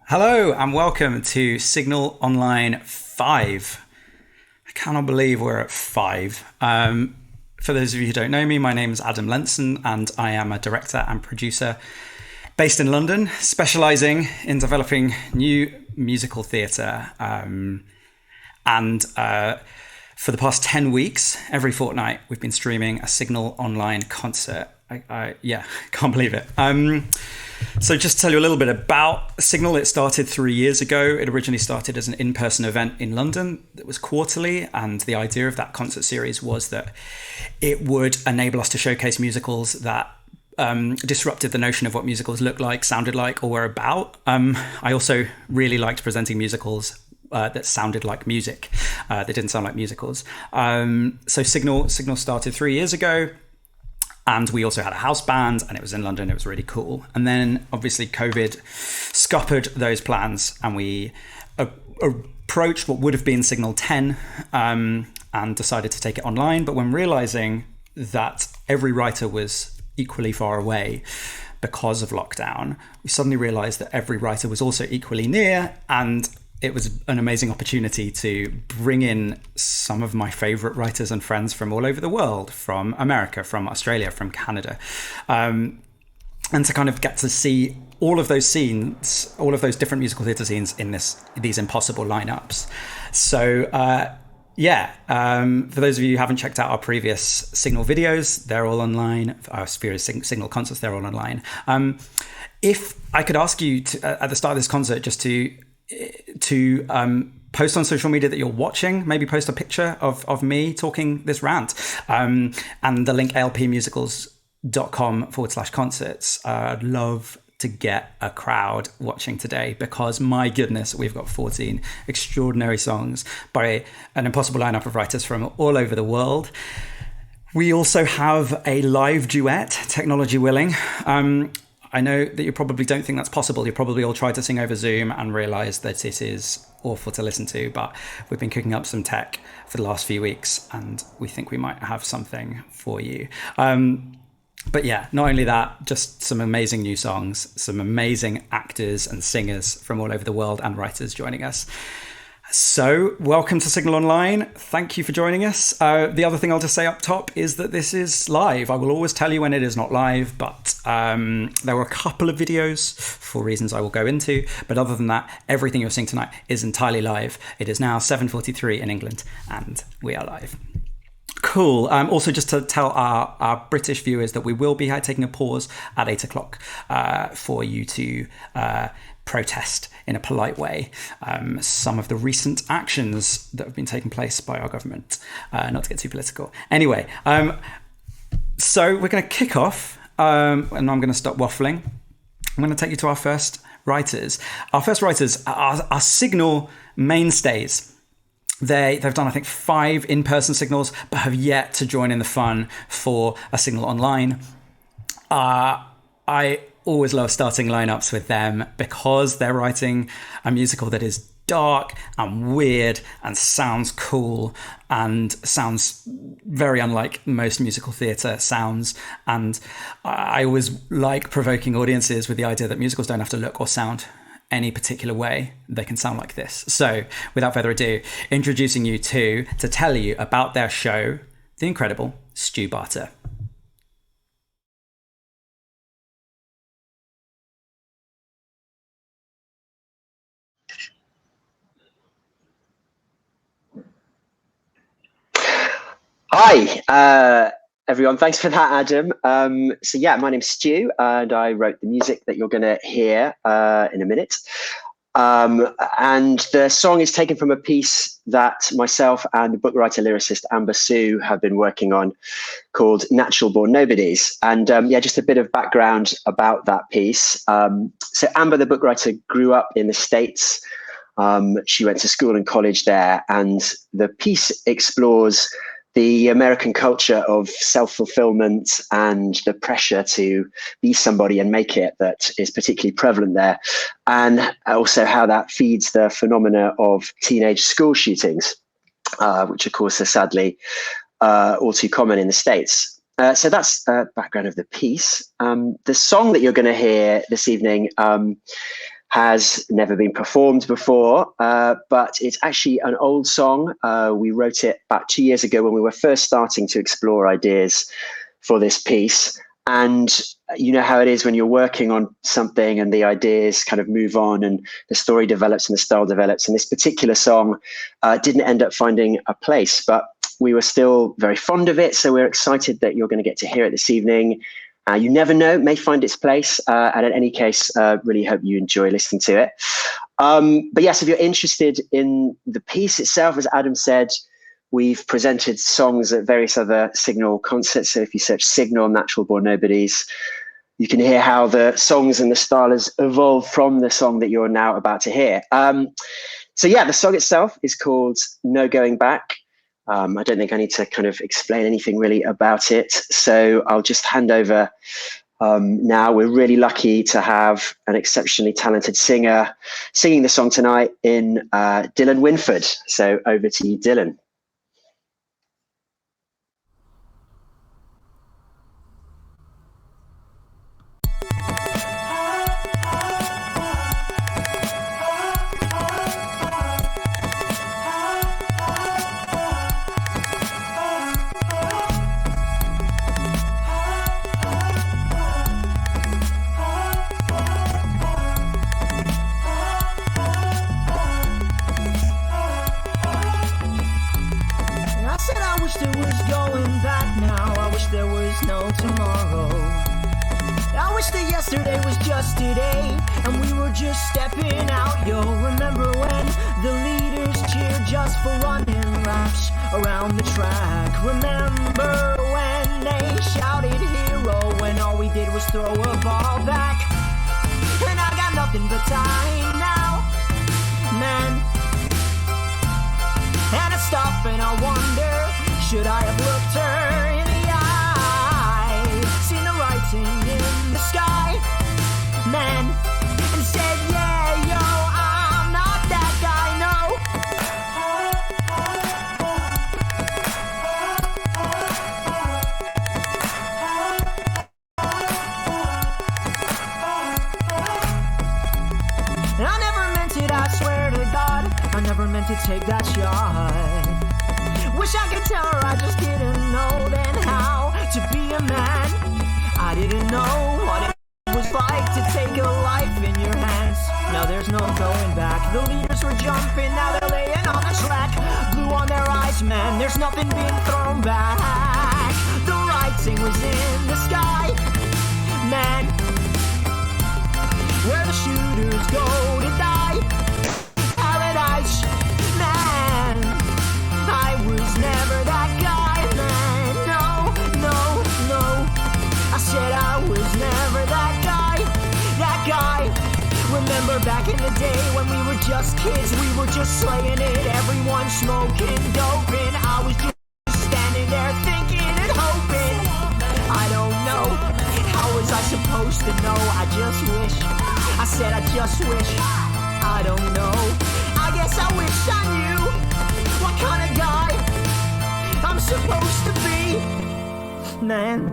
Hello and welcome to Signal Online 5. I cannot believe we're at 5. For those of you who don't know me, my name is Adam Lenson and I am a director and producer based in London, specialising in developing new musical theatre. For the past 10 weeks, every fortnight, we've been streaming a Signal Online concert. I can't believe it. So just to tell you a little bit about Signal, it started 3 years ago. It originally started as an in-person event in London that was quarterly, and the idea of that concert series was that it would enable us to showcase musicals that disrupted the notion of what musicals looked like, sounded like, or were about. I also really liked presenting musicals that sounded like music. They didn't sound like musicals. So Signal started 3 years ago. And we also had a house band, and it was in London. It was really cool. And then, obviously, COVID scuppered those plans, and we approached what would have been Signal 10 and decided to take it online. But when realizing that every writer was equally far away because of lockdown, we suddenly realized that every writer was also equally near, and it was an amazing opportunity to bring in some of my favorite writers and friends from all over the world, from America, from Australia, from Canada, and to kind of get to see all of those scenes, all of those different musical theatre scenes in these impossible lineups. So, for those of you who haven't checked out our previous Signal videos, they're all online. Our previous Signal concerts, they're all online. If I could ask you to, at the start of this concert, just to post on social media that you're watching, maybe post a picture of me talking this rant, and the link lpmusicals.com/concerts. I'd love to get a crowd watching today, because my goodness, we've got 14 extraordinary songs by an impossible lineup of writers from all over the world. We also have a live duet, technology willing. I know that you probably don't think that's possible. You probably all tried to sing over Zoom and realised that it is awful to listen to, but we've been cooking up some tech for the last few weeks and we think we might have something for you. But yeah, not only that, just some amazing new songs, some amazing actors and singers from all over the world and writers joining us. So, welcome to Signal Online. Thank you for joining us. The other thing I'll just say up top is that this is live. I will always tell you when it is not live, but there were a couple of videos for reasons I will go into. But other than that, everything you're seeing tonight is entirely live. It is now 7:43 in England, and we are live. Cool. Also, just to tell our British viewers that we will be taking a pause at 8 o'clock for you to protest in a polite way some of the recent actions that have been taking place by our government, not to get too political. Anyway, so we're going to kick off, and I'm going to stop waffling. I'm going to take you to our first writers. Our first writers are Signal mainstays. They've done, I think, 5 in-person Signals, but have yet to join in the fun for a Signal online. I always love starting lineups with them because they're writing a musical that is dark and weird and sounds cool and sounds very unlike most musical theatre sounds. And I always like provoking audiences with the idea that musicals don't have to look or sound any particular way. They can sound like this. So without further ado, introducing you to tell you about their show, the incredible Stu Barter. Hi, everyone. Thanks for that, Adam. My name's Stu, and I wrote the music that you're going to hear in a minute. And the song is taken from a piece that myself and the book writer lyricist Amber Sue have been working on called Natural Born Nobodies. And just a bit of background about that piece. So Amber, the book writer, grew up in the States. She went to school and college there, and the piece explores the American culture of self-fulfillment and the pressure to be somebody and make it that is particularly prevalent there. And also how that feeds the phenomena of teenage school shootings, which of course are sadly all too common in the States. So that's the background of the piece. The song that you're going to hear this evening has never been performed before, but it's actually an old song. We wrote it about 2 years ago when we were first starting to explore ideas for this piece. And you know how it is when you're working on something and the ideas kind of move on and the story develops and the style develops. And this particular song didn't end up finding a place, but we were still very fond of it. So we're excited that you're going to get to hear it this evening. You never know, it may find its place. And in any case, really hope you enjoy listening to it. But yes, if you're interested in the piece itself, as Adam said, we've presented songs at various other Signal concerts. So if you search Signal Natural Born Nobodies, you can hear how the songs and the style has evolved from the song that you're now about to hear. So yeah, the song itself is called No Going Back. I don't think I need to kind of explain anything really about it. So I'll just hand over now. We're really lucky to have an exceptionally talented singer singing the song tonight in Dylan Winford. So over to you, Dylan. Yesterday was just today, and we were just stepping out, yo. Remember when the leaders cheered just for running laps around the track? Remember when they shouted hero when all we did was throw a ball back? And I got nothing but time now, man. And I stop and I wonder, should I have looked her in the eye, seen the writing in the sky, man, and said, yeah, yo, I'm not that guy, no. I never meant it, I swear to God, I never meant to take that shot. Wish I could tell her I just didn't know then how to be a man. I didn't know what it was like to take a life in your hands. Now there's no going back. The leaders were jumping, now they're laying on the track. Blue on their eyes, man, there's nothing being thrown back. The writing was in the sky, man, where the shooters go to die. Paradise, man, I was never that guy, man. No, no, no, I said I was never that guy, that guy. Remember back in the day when we were just kids, we were just slaying it, everyone smoking dope, and I was just standing there thinking and hoping. I don't know, how was I supposed to know? I just wish, I said I just wish, I don't know. I guess I wish I knew what kind of guy I'm supposed to be, man.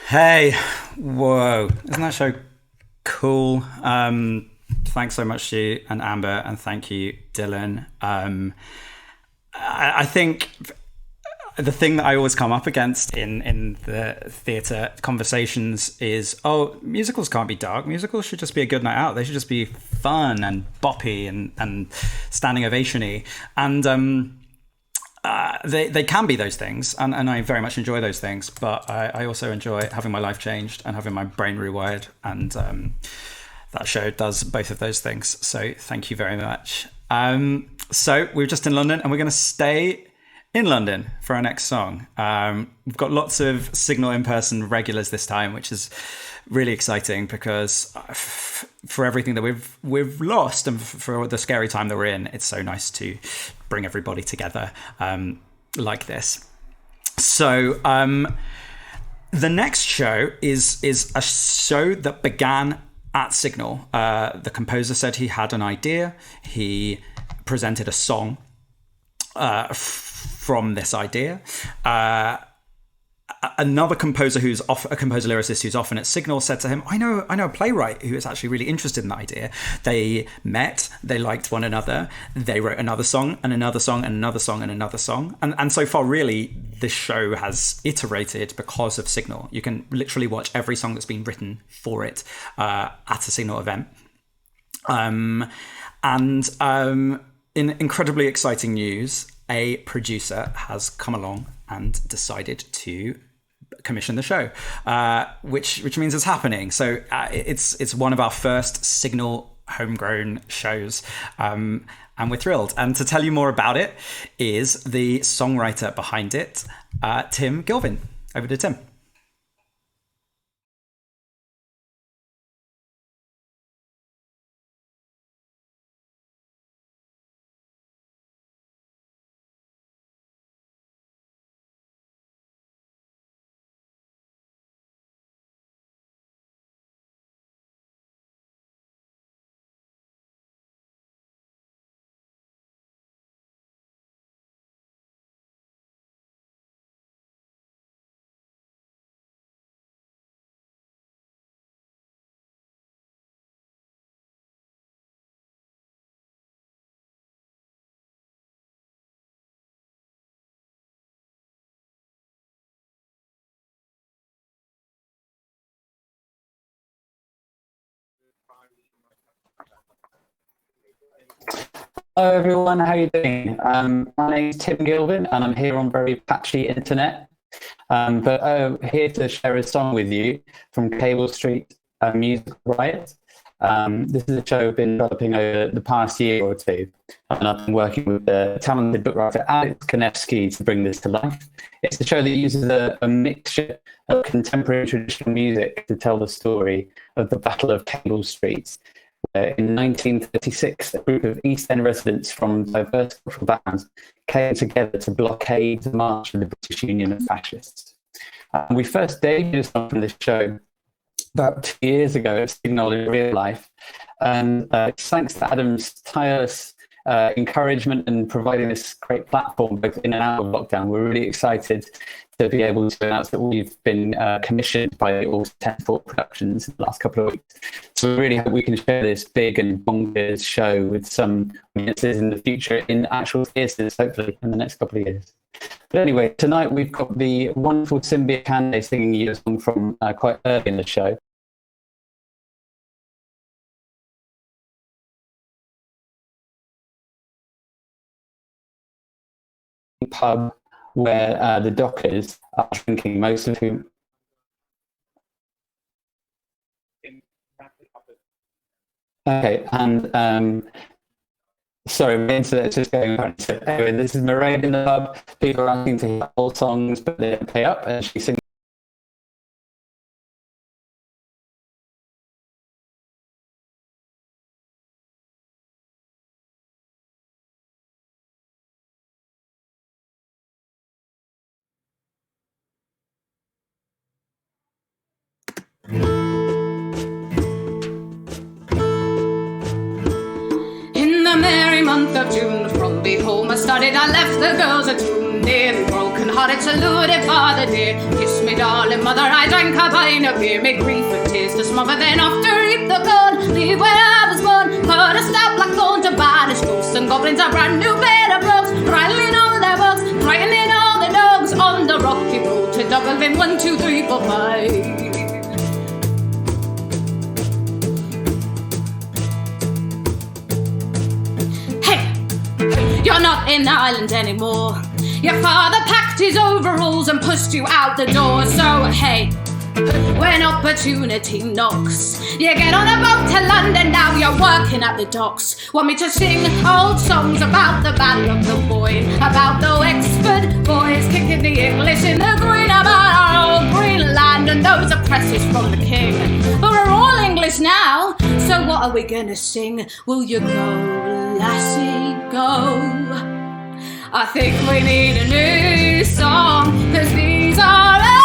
Hey, whoa, isn't that show cool? Thanks so much to you and Amber, and thank you, Dylan. I think the thing that I always come up against in the theatre conversations is, oh, musicals can't be dark. Musicals should just be a good night out. They should just be fun and boppy and standing ovation-y. And they can be those things, and I very much enjoy those things, but I also enjoy having my life changed and having my brain rewired, and that show does both of those things. So thank you very much. So we're just in London, and we're going to stay in London for our next song. We've got lots of Signal in-person regulars this time, which is really exciting because for everything that we've lost and for the scary time that we're in, it's so nice to bring everybody together like this. So The next show is a show that began at Signal. The composer said he had an idea. He presented a song from this idea. Another composer who's a composer lyricist who's often at Signal said to him, I know a playwright who is actually really interested in the idea. They met, they liked one another, they wrote another song and another song and another song and another song. And so far, really, this show has iterated because of Signal. You can literally watch every song that's been written for it at a Signal event. In incredibly exciting news, a producer has come along and decided to commission the show, which means it's happening. So it's one of our first Signal homegrown shows, and we're thrilled. And to tell you more about it is the songwriter behind it, Tim Gilvin. Over to Tim. Hello everyone, how are you doing? My name is Tim Gilvin and I'm here on very patchy internet, but here to share a song with you from Cable Street Music Riot. This is a show I've been developing over the past year or two, and I've been working with the talented book writer Alex Kanefsky to bring this to life. It's a show that uses a mixture of contemporary traditional music to tell the story of the Battle of Cable Street. In 1936, a group of East End residents from diverse cultural backgrounds came together to blockade the march of the British Union of Fascists. We first debuted a song from this show about 2 years ago at Signal in real life, and thanks to Adam's tireless encouragement and providing this great platform both in and out of lockdown, we're really excited to be able to announce that we've been commissioned by All 10 Thought Productions in the last couple of weeks. So we really hope we can share this big and bonkers show with some audiences in the future in actual theatres, hopefully in the next couple of years. But anyway, tonight we've got the wonderful Symbia Kande singing you a song from quite early in the show. Pub where the dockers are drinking, most of whom... Okay, and sorry, my internet's just going on. So anyway, this is Mairead in the pub. People are asking to hear old songs, but they don't pay up, and she sings. In the merry month of June, from me home I started, I left the girls at home, nearly broken hearted, saluted father dear. Kiss me darling mother, I drank a pint of beer, made grief and tears to smother, then off to reap the corn, leave where I was born, put a stout black thorn to banish ghosts and goblins, a brand new bed of rugs, rattling all their bugs, frightening all the dogs, on the rocky road to Dublin, 1, 2, 3, 4, 5. You're not in Ireland anymore. Your father packed his overalls and pushed you out the door. So hey, when opportunity knocks, you get on a boat to London, now you're working at the docks. Want me to sing old songs about the Battle of the Boyne, about the Wexford boys kicking the English in the green, about our old Greenland and those oppressors from the king. But we're all English now, so what are we gonna sing? Will you go, lassie, go? I think we need a new song, 'cause these are the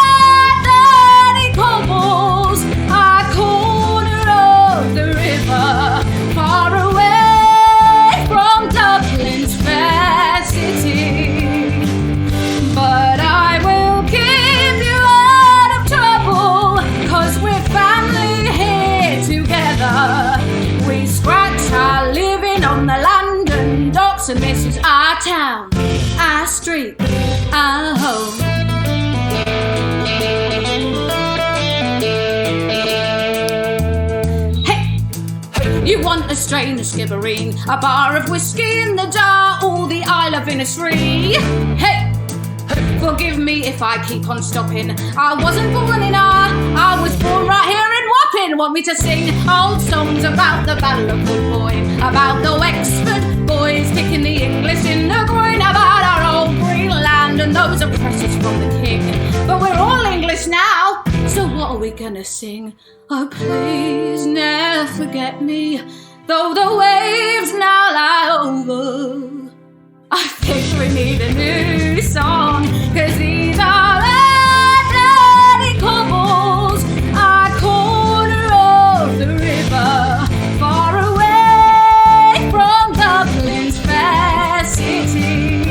and this is our town, our street, our home. You want a strain of skibbereen, a bar of whiskey in the jar, all the Isle of Innisfree. Hey, forgive me if I keep on stopping. I wasn't born in I was born right here in Wapping. Want me to sing old songs about the Battle of Wood Boy, about the Wexford boys kicking the English in the groin, about our old green land and those oppressors from the king. But we're all English now, so what are we gonna sing? Oh, please never forget me, though the waves now lie over. I think we need a new song, 'cause these are bloody cobbles, a corner of the river, far away from Dublin's fair city.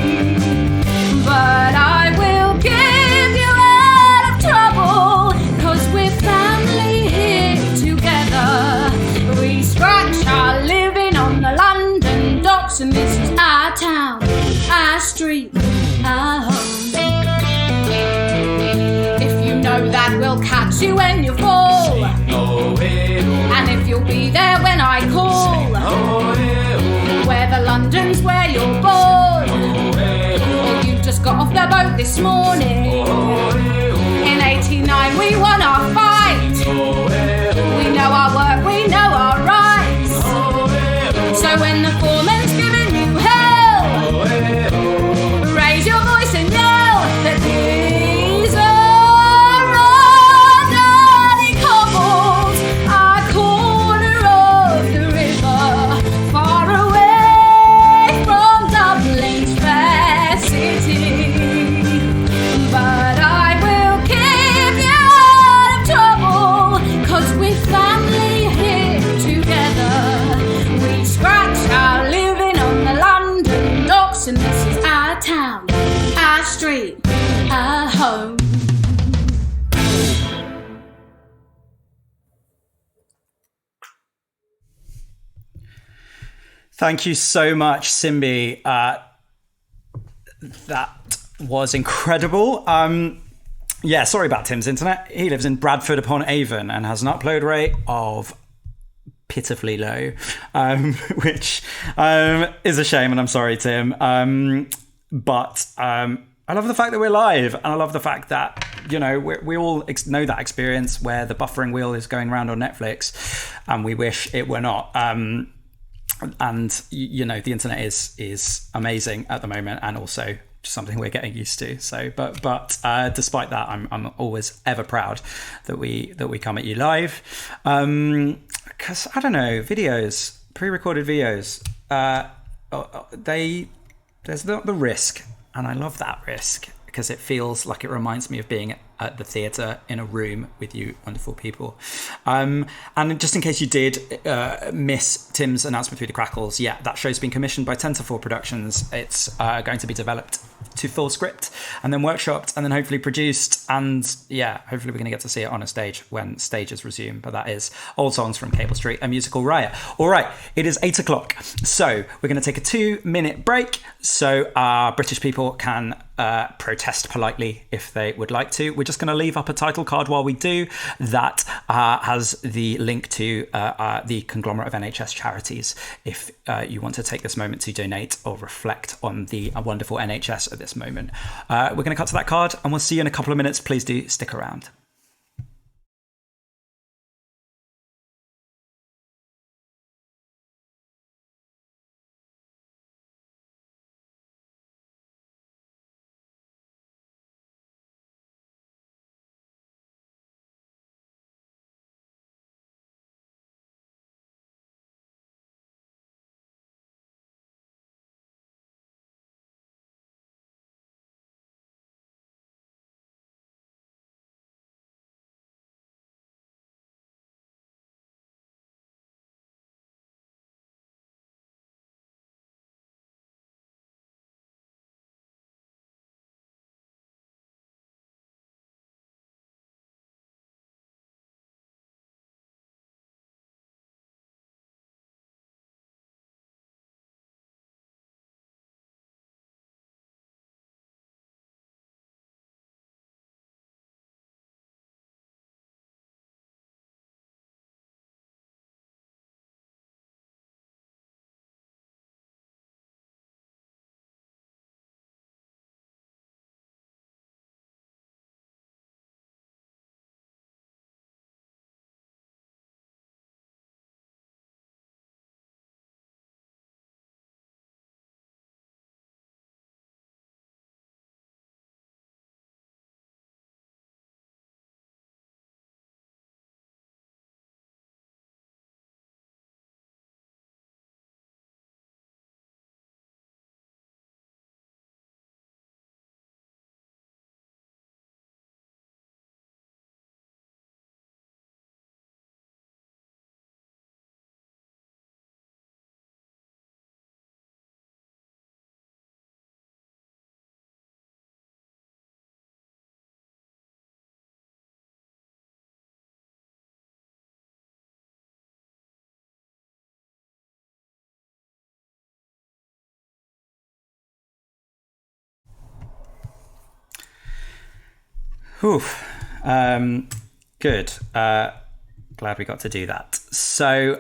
But I will give you out of trouble, 'cause we're family here together. We scratch our living on the London docks, and this is our town, our street, our home. If you know that we'll catch you when you fall, and if you'll be there when I call, where the London's where you're born, or you just got off the boat this morning. In '89 we won our fight, we know our work, we know our rights. So when the foreman's giving you hell, raise your voice and yell that these are our dirty cobbles, our corner of the river, far away from Dublin's fair city. But I will keep you out of trouble, 'cause we're family here together. We scratch our living on the London docks, and this is our town, our street, our home. Thank you so much, Simbi. That was incredible. Yeah, sorry about Tim's internet. He lives in Bradford upon Avon and has an upload rate of pitifully low, which is a shame, and I'm sorry, Tim. But I love the fact that we're live, and I love the fact that, you know, we all know that experience where the buffering wheel is going around on Netflix, and we wish it were not. And you know, the internet is amazing at the moment, and also something we're getting used to. So, but despite that, I'm always ever proud that we come at you live. Because I don't know, videos, pre-recorded videos, there's the risk, and I love that risk because it feels like it reminds me of being at the theatre in a room with you wonderful people. And just in case you did miss Tim's announcement through the crackles, yeah, that show's been commissioned by 10 to 4 Productions. It's going to be developed to full script and then workshopped and then hopefully produced, and yeah, hopefully we're going to get to see it on a stage when stages resume. But that is Old Songs from Cable Street, a musical riot. All right, it is 8 o'clock, so we're going to take a 2-minute break so our British people can protest politely if they would like to. We're just going to leave up a title card while we do that. Has the link to the conglomerate of NHS charities if you want to take this moment to donate or reflect on the wonderful NHS at this moment. We're going to cut to that card and we'll see you in a couple of minutes. Please do stick around. Whew. Good. Glad we got to do that. So,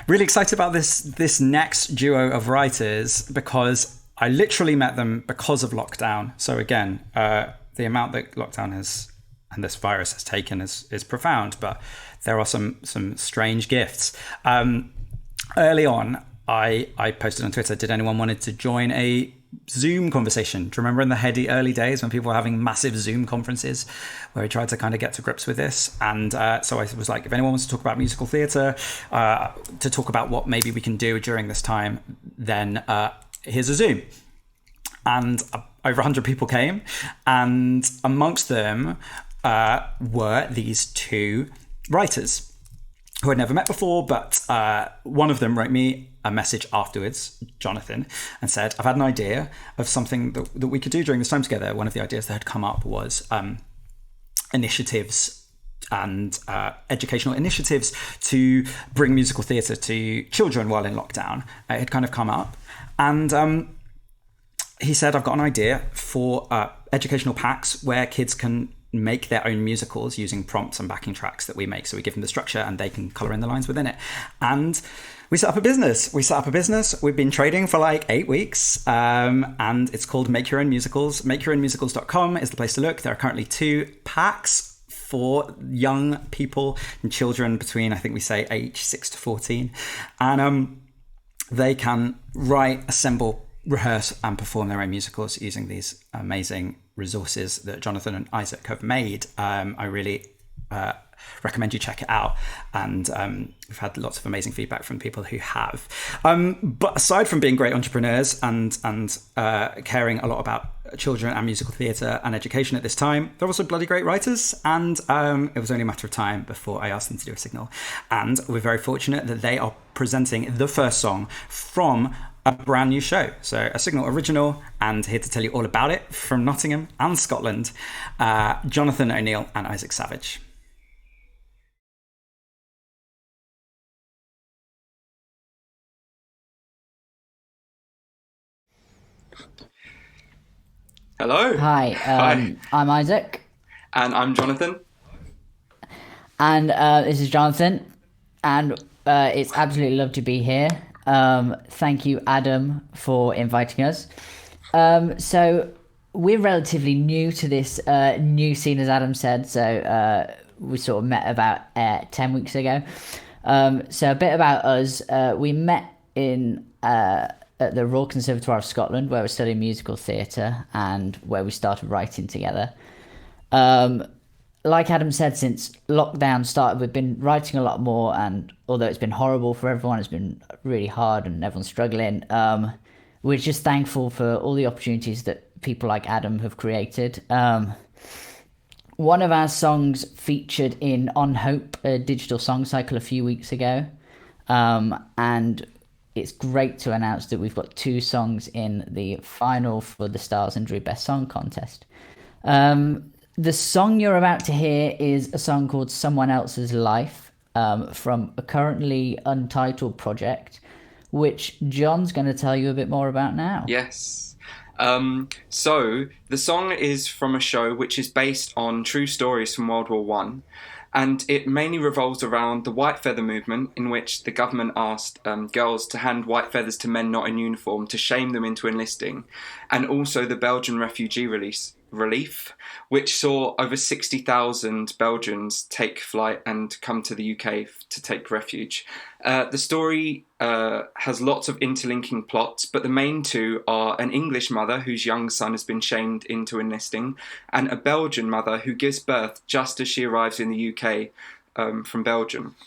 really excited about this next duo of writers because I literally met them because of lockdown. So again, the amount that lockdown has and this virus has taken is profound, but there are some strange gifts. Early on, I posted on Twitter, did anyone wanted to join a Zoom conversation? Do you remember in the heady early days when people were having massive Zoom conferences where we tried to kind of get to grips with this? And so I was like, if anyone wants to talk about musical theatre, to talk about what maybe we can do during this time, then here's a Zoom. And over 100 people came, and amongst them were these two writers who I'd never met before, but one of them wrote me a message afterwards, Jonathan, and said, I've had an idea of something that we could do during this time together. One of the ideas that had come up was initiatives and educational initiatives to bring musical theatre to children while in lockdown. It had kind of come up. And he said, I've got an idea for educational packs where kids can make their own musicals using prompts and backing tracks that we make. So we give them the structure and they can colour in the lines within it. And we set up a business. We've been trading for like 8 weeks, and it's called Make Your Own Musicals. MakeYourOwnMusicals.com is the place to look. There are currently 2 packs for young people and children between, I think we say, age 6 to 14. And they can write, assemble, rehearse and perform their own musicals using these amazing resources that Jonathan and Isaac have made. I really recommend you check it out, and we've had lots of amazing feedback from people who have. But aside from being great entrepreneurs and caring a lot about children and musical theatre and education at this time, they're also bloody great writers, and it was only a matter of time before I asked them to do a signal, and we're very fortunate that they are presenting the first song from a brand new show. So a Signal original, and here to tell you all about it from Nottingham and Scotland, Jonathan O'Neill and Isaac Savage. Hello. Hi, Hi. I'm Isaac. And I'm Jonathan. And this is Jonathan. And it's absolutely lovely to be here. Thank you, Adam, for inviting us. So we're relatively new to this new scene, as Adam said. So we sort of met about 10 weeks ago. So a bit about us. We met at the Royal Conservatoire of Scotland, where we're studying musical theatre and where we started writing together. Like Adam said, since lockdown started, we've been writing a lot more, and although it's been horrible for everyone, it's been really hard and everyone's struggling, we're just thankful for all the opportunities that people like Adam have created. One of our songs featured in On Hope, a digital song cycle a few weeks ago, and it's great to announce that we've got 2 songs in the final for the Stars and Drew Best Song Contest. The song you're about to hear is a song called Someone Else's Life, from a currently untitled project, which John's going to tell you a bit more about now. Yes. So the song is from a show which is based on true stories from World War One. And it mainly revolves around the white feather movement, in which the government asked girls to hand white feathers to men not in uniform to shame them into enlisting, and also the Belgian refugee relief, which saw over 60,000 Belgians take flight and come to the UK to take refuge. The story has lots of interlinking plots, but the main 2 are an English mother whose young son has been shamed into enlisting, and a Belgian mother who gives birth just as she arrives in the UK from Belgium.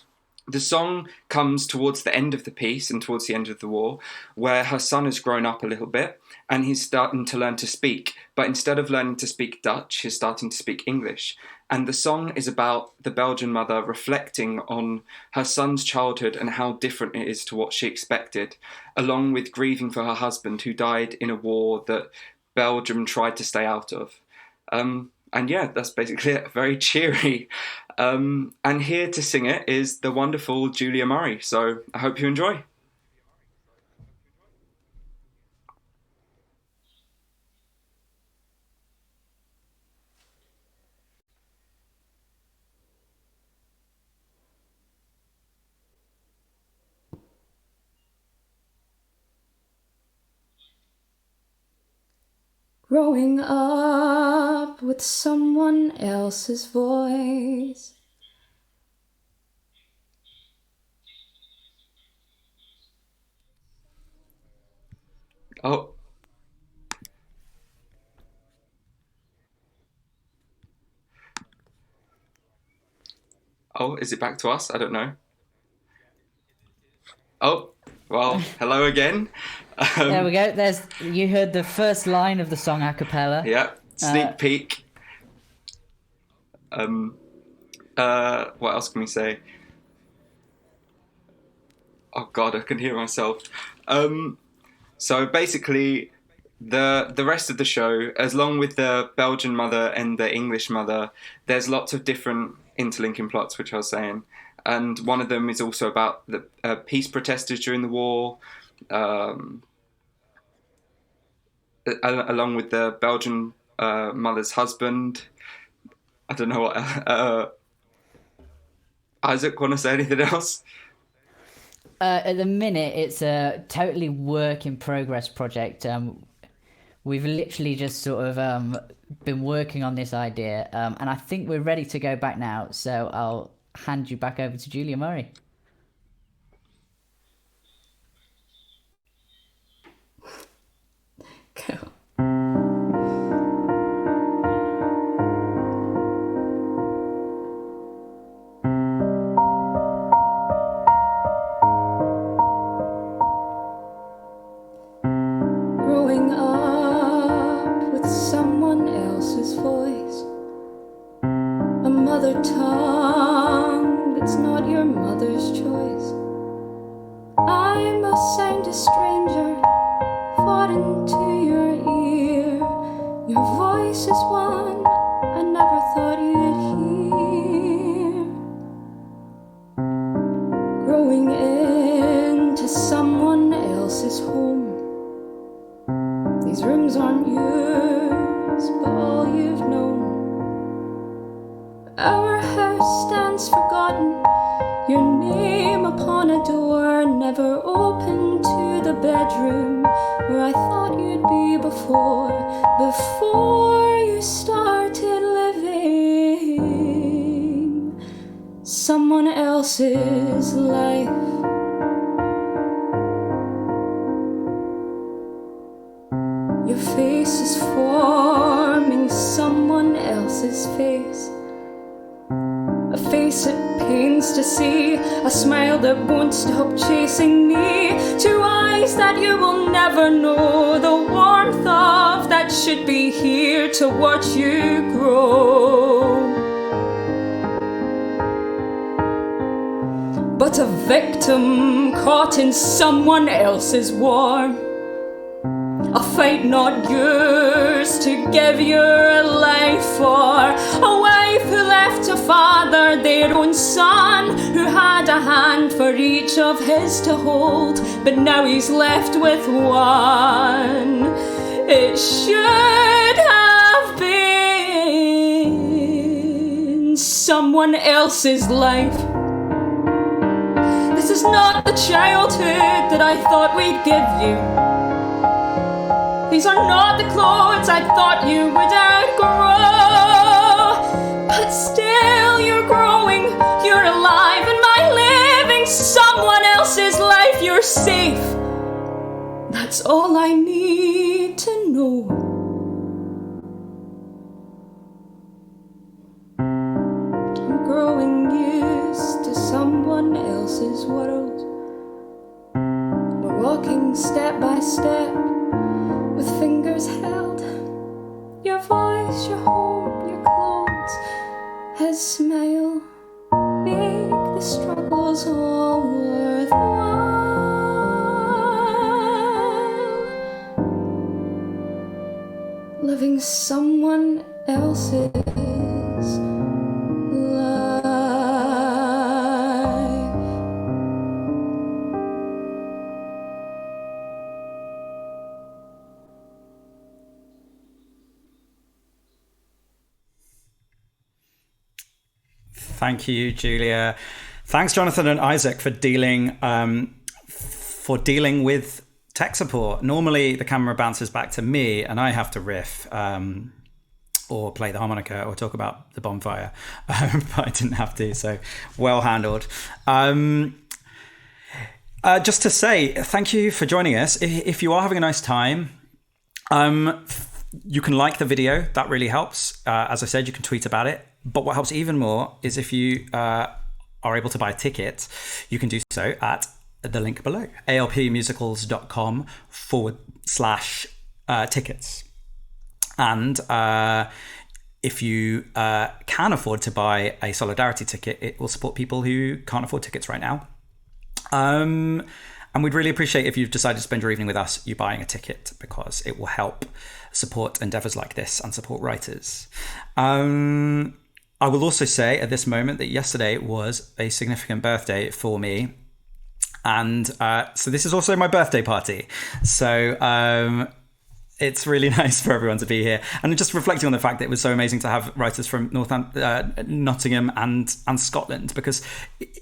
The song comes towards the end of the piece and towards the end of the war, where her son has grown up a little bit and he's starting to learn to speak. But instead of learning to speak Dutch, he's starting to speak English. And the song is about the Belgian mother reflecting on her son's childhood and how different it is to what she expected, along with grieving for her husband who died in a war that Belgium tried to stay out of. And yeah, that's basically it. Very cheery. And here to sing it is the wonderful Julia Murray. So I hope you enjoy. Growing up with someone else's voice. Oh. Oh, is it back to us? I don't know. Oh, well, hello again. There we go. You heard the first line of the song a cappella. Yeah, sneak peek. What else can we say? Oh God, I can hear myself. So basically, the rest of the show, as long with the Belgian mother and the English mother, there's lots of different interlinking plots, which I was saying. And one of them is also about the peace protesters during the war, along with the Belgian mother's husband. I don't know what... Isaac, want to say anything else? At the minute, it's a totally work in progress project. We've literally just sort of been working on this idea, and I think we're ready to go back now. So I'll hand you back over to Julia Murray. Cool. Growing up with someone else's voice, a mother tongue that's not your mother's choice. I must sound a stranger, fought into your ear. Your voice is one I never thought you'd hear. Growing into someone else's home. These rooms aren't yours, but all you've known. Our house stands forgotten, your name upon a door, never open to the bedroom where I thought you'd be before you started living someone else's life. Your face is forming someone else's face. A face it pains to see, a smile that won't stop chasing me. Two eyes that you will never know, the warmth of that should be here to watch you grow. But a victim caught in someone else's war. A fight not yours to give your life for. A wife who left to father their own son, who had a hand for each of his to hold, but now he's left with one. It should have been someone else's life. This is not the childhood that I thought we'd give you. These are not the clothes I thought you would outgrow. But still you're growing, you're alive, and by living someone else's life, you're safe. That's all I need to know. I'm growing used to someone else's world. We're walking step by step, with fingers held. Your voice, your home, your clothes, his smile make the struggles all worthwhile. Living someone else's life. Thank you, Julia. Thanks, Jonathan and Isaac, for dealing with tech support. Normally the camera bounces back to me and I have to riff or play the harmonica or talk about the bonfire, but I didn't have to, so well handled. Just to say thank you for joining us. If you are having a nice time, you can like the video. That really helps. As I said, you can tweet about it. But what helps even more is if you are able to buy a ticket, you can do so at the link below, alpmusicals.com/tickets. And if you can afford to buy a solidarity ticket, it will support people who can't afford tickets right now. And we'd really appreciate if you've decided to spend your evening with us, you buying a ticket, because it will help support endeavours like this and support writers. I will also say at this moment that yesterday was a significant birthday for me. And so this is also my birthday party. So it's really nice for everyone to be here. And just reflecting on the fact that it was so amazing to have writers from Nottingham and Scotland, because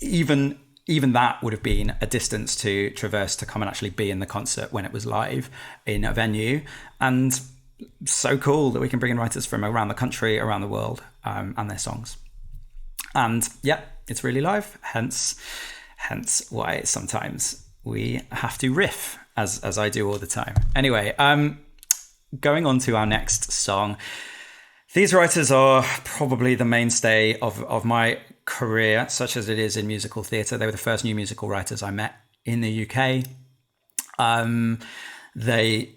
even that would have been a distance to traverse to come and actually be in the concert when it was live in a venue. And so cool that we can bring in writers from around the country, around the world, and their songs. And yeah, it's really live, hence why sometimes we have to riff, as I do all the time. Anyway, going on to our next song. These writers are probably the mainstay of my career, such as it is in musical theatre. They were the first new musical writers I met in the UK. They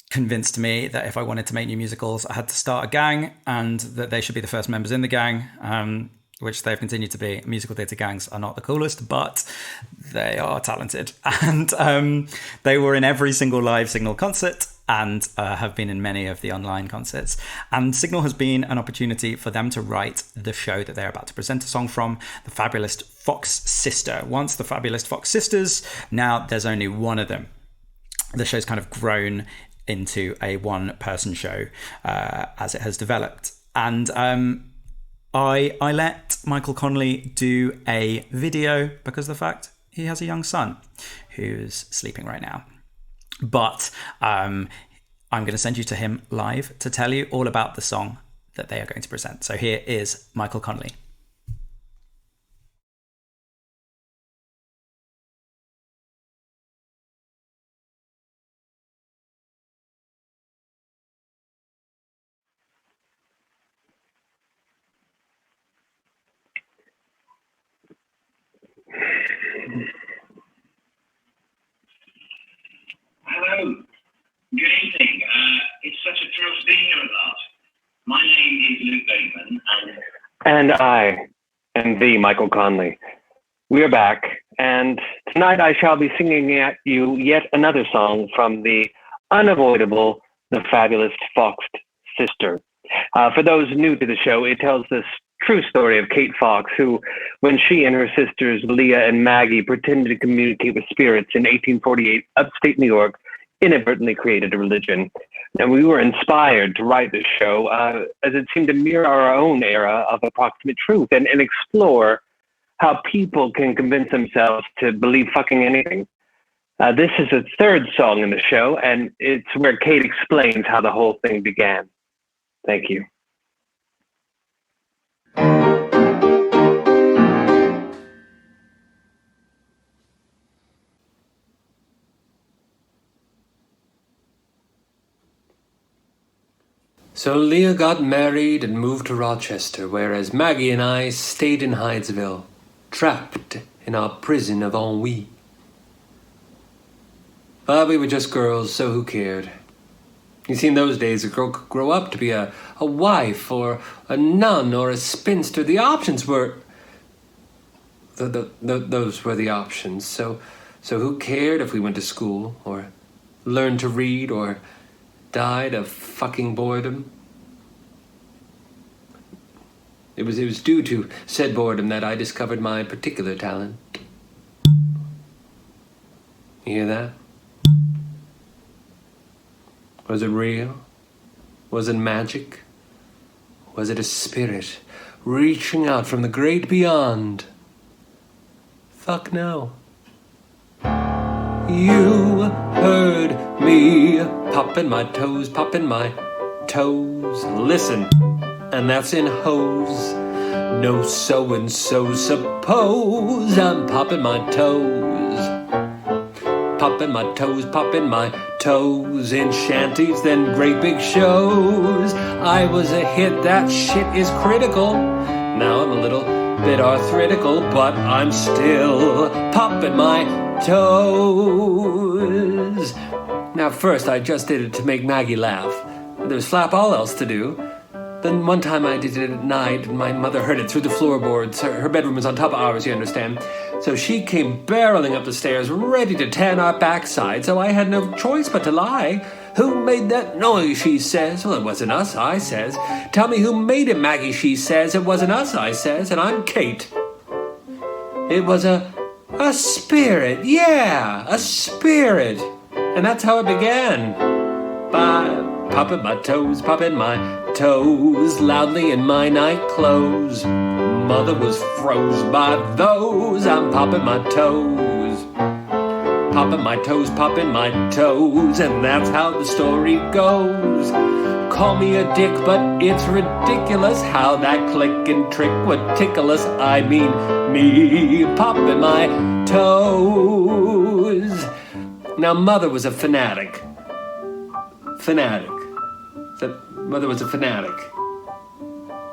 convinced me that if I wanted to make new musicals, I had to start a gang, and that they should be the first members in the gang, which they've continued to be. Musical theatre gangs are not the coolest, but they are talented. And they were in every single live Signal concert, and have been in many of the online concerts. And Signal has been an opportunity for them to write the show that they're about to present a song from, the Fabulist Fox Sister. Once the Fabulist Fox Sisters, now there's only one of them. The show's kind of grown into a one-person show as it has developed. And I let Michael Conley do a video because of the fact he has a young son who's sleeping right now. But I'm going to send you to him live to tell you all about the song that they are going to present. So here is Michael Conley. Hello. Good evening. It's such a thrill to be here at last. My name is Luke Bateman, and I am the Michael Conley. We are back, and tonight I shall be singing at you yet another song from the unavoidable, the Fabulist Fox Sister. For those new to the show, it tells this true story of Kate Fox, who, when she and her sisters Leah and Maggie pretended to communicate with spirits in 1848, upstate New York, inadvertently created a religion. And we were inspired to write this show as it seemed to mirror our own era of approximate truth and explore how people can convince themselves to believe fucking anything. This is the third song in the show, and it's where Kate explains how the whole thing began. Thank you. So Leah got married and moved to Rochester, whereas Maggie and I stayed in Hydesville, trapped in our prison of ennui. But we were just girls, so who cared? You see, in those days, a girl could grow up to be a wife or a nun or a spinster. The options were... those were the options. So who cared if we went to school or learned to read or died of fucking boredom? It was due to said boredom that I discovered my particular talent. You hear that? Was it real? Was it magic? Was it a spirit reaching out from the great beyond? Fuck no. You heard me popping my toes, popping my toes. Listen, and that's in hose. No so-and-so suppose I'm popping my toes. Popping my toes in shanties, then great big shows. I was a hit, that shit is critical. Now I'm a little bit arthritical, but I'm still popping my toes. Now first I just did it to make Maggie laugh. There was flap all else to do. Then one time I did it at night, and my mother heard it through the floorboards. Her bedroom was on top of ours, you understand. So she came barreling up the stairs, ready to tan our backside, so I had no choice but to lie. Who made that noise, she says. Well, it wasn't us, I says. Tell me who made it, Maggie, she says. It wasn't us, I says, and I'm Kate. It was a spirit, yeah, a spirit. And that's how it began. By popping my toes, loudly in my night clothes. Mother was froze by those. I'm popping my toes. Popping my toes, and that's how the story goes. Call me a dick, but it's ridiculous how that click and trick would tickle us. I mean, me popping my toes. Now, Mother was a fanatic. Mother was a fanatic.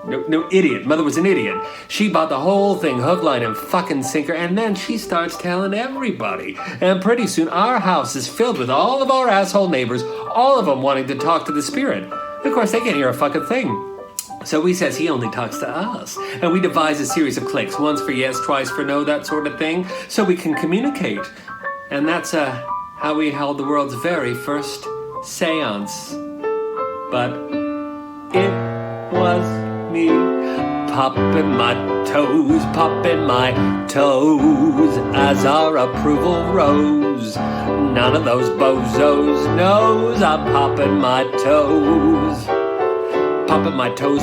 No, idiot. Mother was an idiot. She bought the whole thing, hook, line, and fucking sinker, and then she starts telling everybody. And pretty soon our house is filled with all of our asshole neighbors, all of them wanting to talk to the spirit. Of course, they can't hear a fucking thing. So we says he only talks to us. And we devise a series of clicks, once for yes, twice for no, that sort of thing, so we can communicate. And that's how we held the world's very first seance. But it was me popping my toes as our approval rose. None of those bozos knows I'm popping my toes. Popping my toes.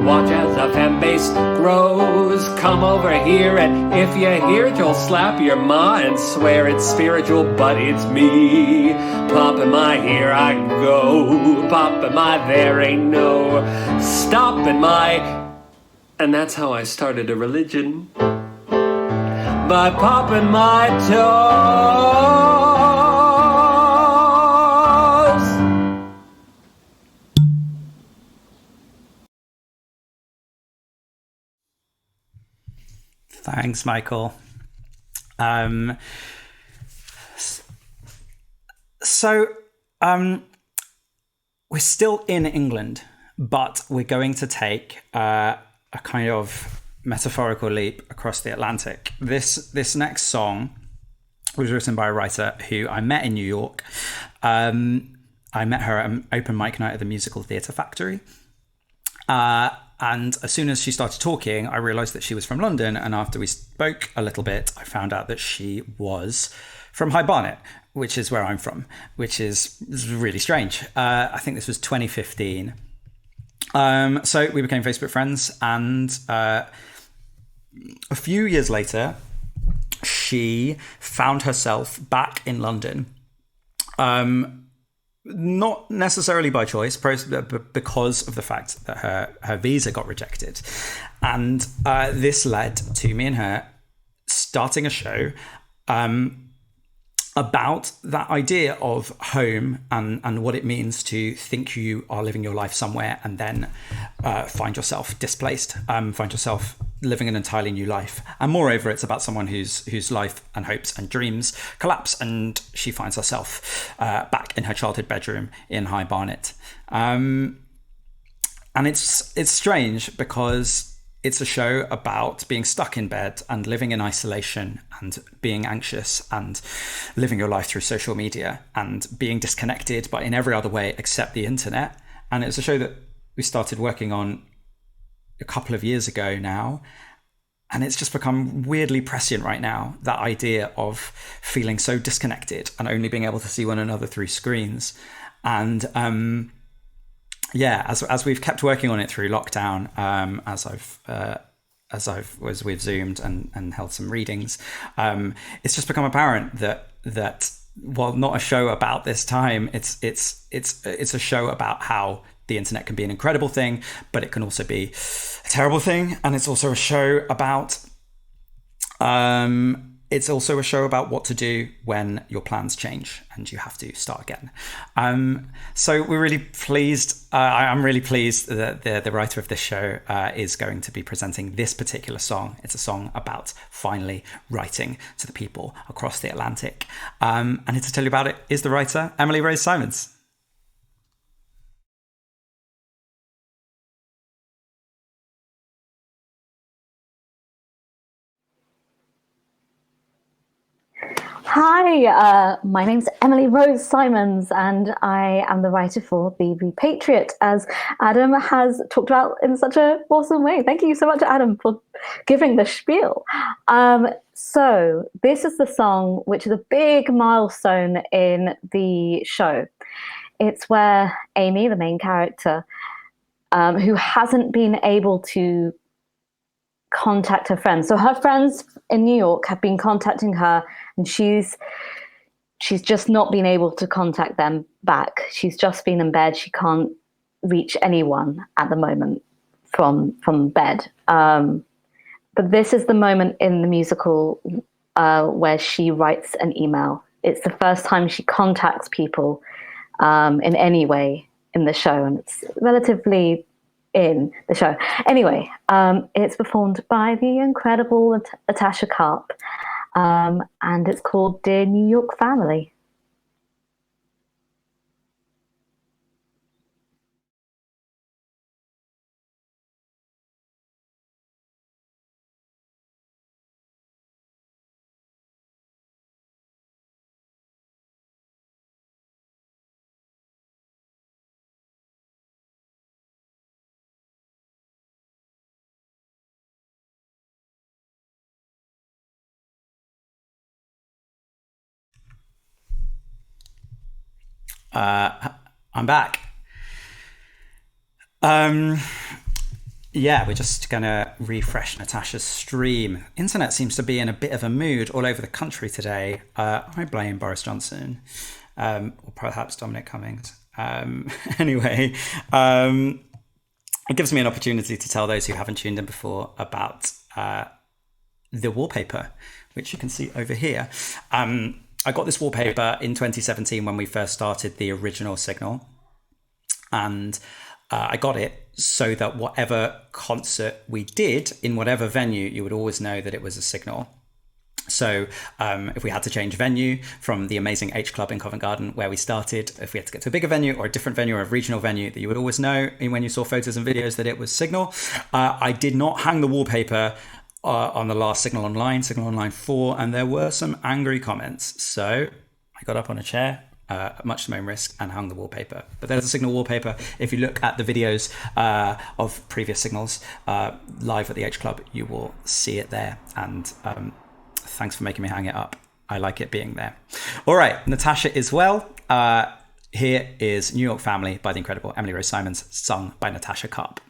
Watch as the fan base grows. Come over here, and if you hear it, you'll slap your ma and swear it's spiritual, but it's me. Popping my here I go. Popping my there ain't no stopping my. And that's how I started a religion. By popping my toes. Thanks, Michael. We're still in England, but we're going to take a kind of metaphorical leap across the Atlantic. This next song was written by a writer who I met in New York. I met her at an open mic night at the Musical Theatre Factory. And as soon as she started talking, I realised that she was from London. And after we spoke a little bit, I found out that she was from High Barnet, which is where I'm from, which is really strange. I think this was 2015. So we became Facebook friends. And a few years later, she found herself back in London. Not necessarily by choice, but because of the fact that her visa got rejected. And this led to me and her starting a show about that idea of home and what it means to think you are living your life somewhere and then find yourself displaced, find yourself living an entirely new life. And moreover, it's about someone whose life and hopes and dreams collapse, and she finds herself back in her childhood bedroom in High Barnet. And it's strange because it's a show about being stuck in bed and living in isolation and being anxious and living your life through social media and being disconnected, but in every other way except the internet. And it's a show that we started working on a couple of years ago now. And it's just become weirdly prescient right now, that idea of feeling so disconnected and only being able to see one another through screens. And as we've kept working on it through lockdown, as I've as we've zoomed and held some readings, it's just become apparent that while not a show about this time, it's a show about how the internet can be an incredible thing, but it can also be a terrible thing. And it's also a show about what to do when your plans change and you have to start again. So we're really pleased. I'm really pleased that the writer of this show is going to be presenting this particular song. It's a song about finally writing to the people across the Atlantic. And here to tell you about it is the writer, Emily Rose Simons. Hi, my name's Emily Rose Simons, and I am the writer for The Repatriate, as Adam has talked about in such an awesome way. Thank you so much, Adam, for giving the spiel. So this is the song which is a big milestone in the show. It's where Amy, the main character, who hasn't been able to contact her friends. So her friends in New York have been contacting her, and she's just not been able to contact them back. She's just been in bed. She can't reach anyone at the moment from bed. But this is the moment in the musical where she writes an email. It's the first time she contacts people in any way in the show, and it's relatively in the show. Anyway, it's performed by the incredible Natasha Karp, and it's called Dear New York Family. I'm back. Yeah, we're just gonna refresh Natasha's stream. Internet seems to be in a bit of a mood all over the country today. I blame Boris Johnson, or perhaps Dominic Cummings. Anyway, it gives me an opportunity to tell those who haven't tuned in before about the wallpaper, which you can see over here. I got this wallpaper in 2017 when we first started the original Signal, and I got it so that whatever concert we did in whatever venue, you would always know that it was a Signal. So if we had to change venue from the amazing H Club in Covent Garden where we started, if we had to get to a bigger venue or a different venue or a regional venue, that you would always know when you saw photos and videos that it was Signal. I did not hang the wallpaper on the last Signal Online 4, and there were some angry comments. So I got up on a chair, much to my own risk, and hung the wallpaper. But there's a Signal wallpaper. If you look at the videos of previous Signals live at the H Club, you will see it there. And thanks for making me hang it up. I like it being there. All right, Natasha is well. Here is New York Family by the incredible Emily Rose Simons, sung by Natasha Karp.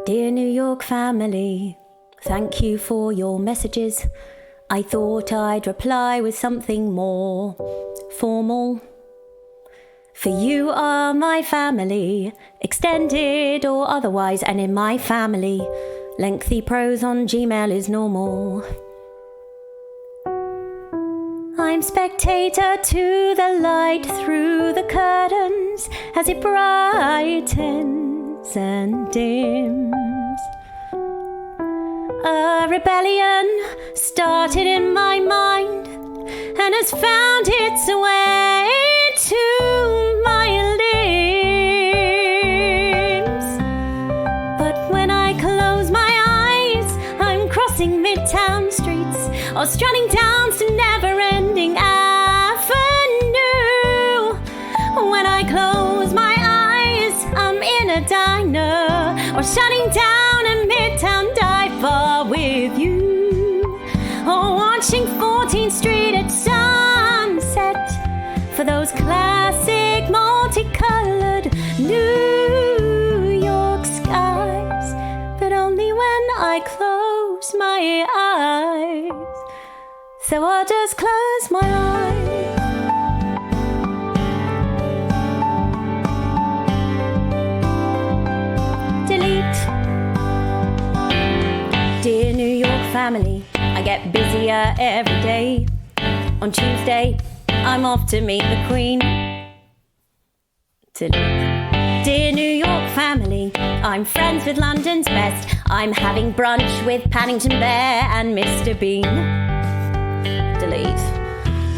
Dear New York family, thank you for your messages. I thought I'd reply with something more formal. For you are my family, extended or otherwise, and in my family, lengthy prose on Gmail is normal. I'm spectator to the light through the curtains as it brightens and dims. A rebellion started in my mind and has found its way to my lips. But when I close my eyes, I'm crossing Midtown streets or strutting down some never-ending avenue. When I close my eyes, I'm in a diner or shutting down a Midtown dive bar. watching 14th Street at sunset for those classic multicolored New York skies, but only when I close my eyes. So I'll just close my eyes. Delete. Dear New York family, I get busier every day. On Tuesday, I'm off to meet the Queen. Delete. Dear New York family, I'm friends with London's best. I'm having brunch with Paddington Bear and Mr. Bean. Delete.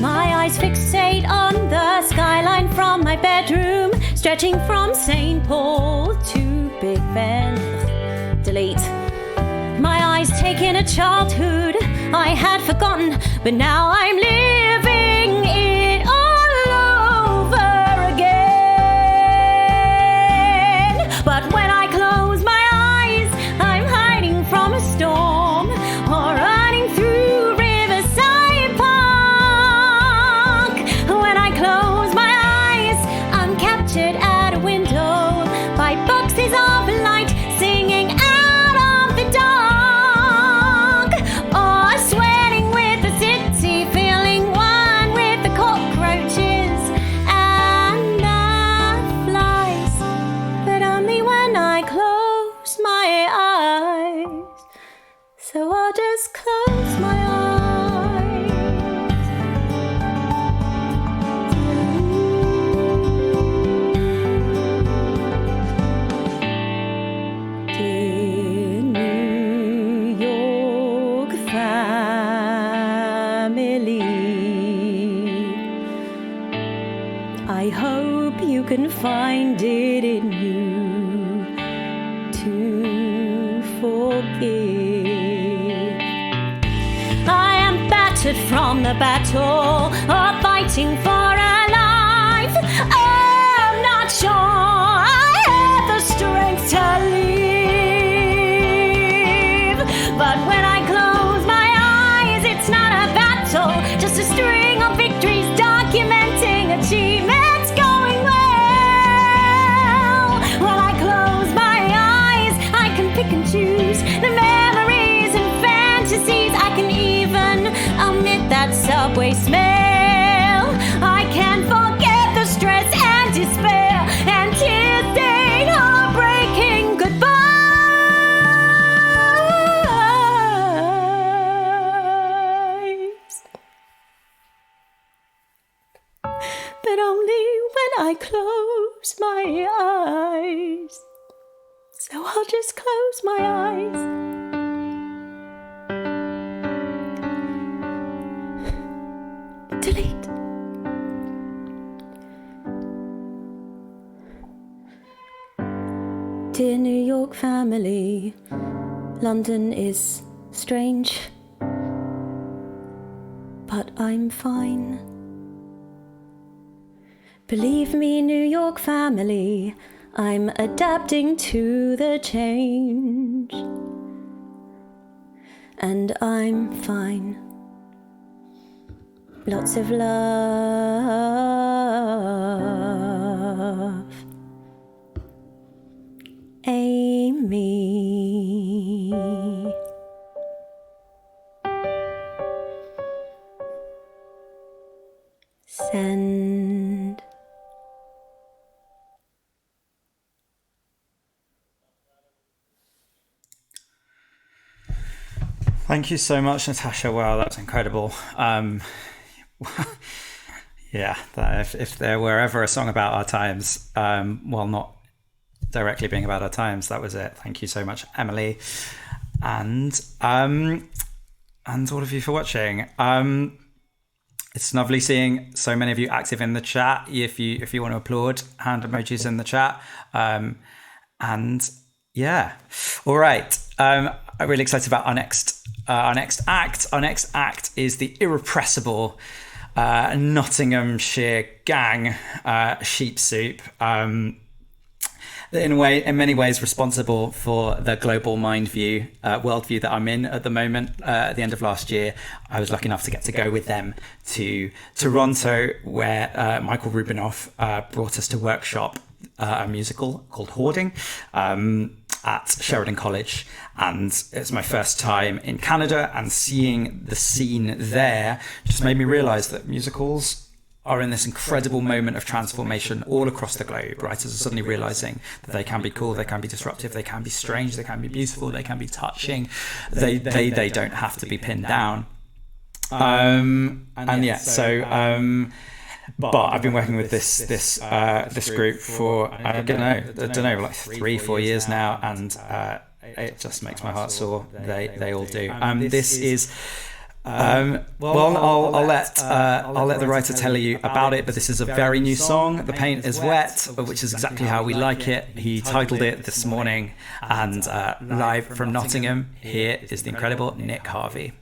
My eyes fixate on the skyline from my bedroom, stretching from St. Paul to Big Ben. Delete. My eyes take in a childhood I had forgotten, but now I'm living it all over again. But when I close my eyes, I'm hiding from a storm or running through Riverside Park. When I close my eyes, I'm captured at a window by boxes of light singing out of the dark, or sweating with the city, feeling one with the cockroaches and the flies, but only when I close my eyes. So I'll just close my eyes. Dear New York family, I hope you can find it in you to forgive. I am battered from the battle of fighting for a life. I'm not sure I have the strength to leave. But when I close my eyes, it's not a battle, just a string of victories documenting achievements going well. When I close my eyes, I can pick and choose the memories and fantasies. I can even omit that subway smell. I can forget the stress and despair and tears stained heartbreaking goodbyes. But only when I close my eyes. So I'll just close my eyes. Delete. Dear New York family, London is strange, but I'm fine. Believe me, New York family, I'm adapting to the change, and I'm fine. Lots of love, Amy. Send. Thank you so much, Natasha. Wow, that's incredible. Yeah, if there were ever a song about our times, well, not directly being about our times, that was it. Thank you so much, Emily, and all of you for watching. It's lovely seeing so many of you active in the chat. If you want to applaud, hand emojis in the chat. And yeah, all right. I'm really excited about our next act. Our next act is the irrepressible Nottinghamshire gang, Sheep Soup. in many ways responsible for the global worldview that I'm in at the moment. At the end of last year, I was lucky enough to get to go with them to Toronto, where Michael Rubinoff brought us to workshop a musical called Hoarding at Sheridan College. And it's my first time in Canada, and seeing the scene there just made me realize that musicals are in this incredible moment of transformation all across the globe. Writers are suddenly realizing that they can be cool, they can be disruptive, they can be strange, they can be beautiful, they can be touching. They don't have to be pinned down. But I've been working with this group for I don't know, like 3-4 years now, and it just makes my heart sore. They all do. This is. I'll let the writer tell you about it, but this is a very new song. The paint is wet, which is exactly how we like it. He titled it this morning, and live from Nottingham, here is the incredible Nick Harvey.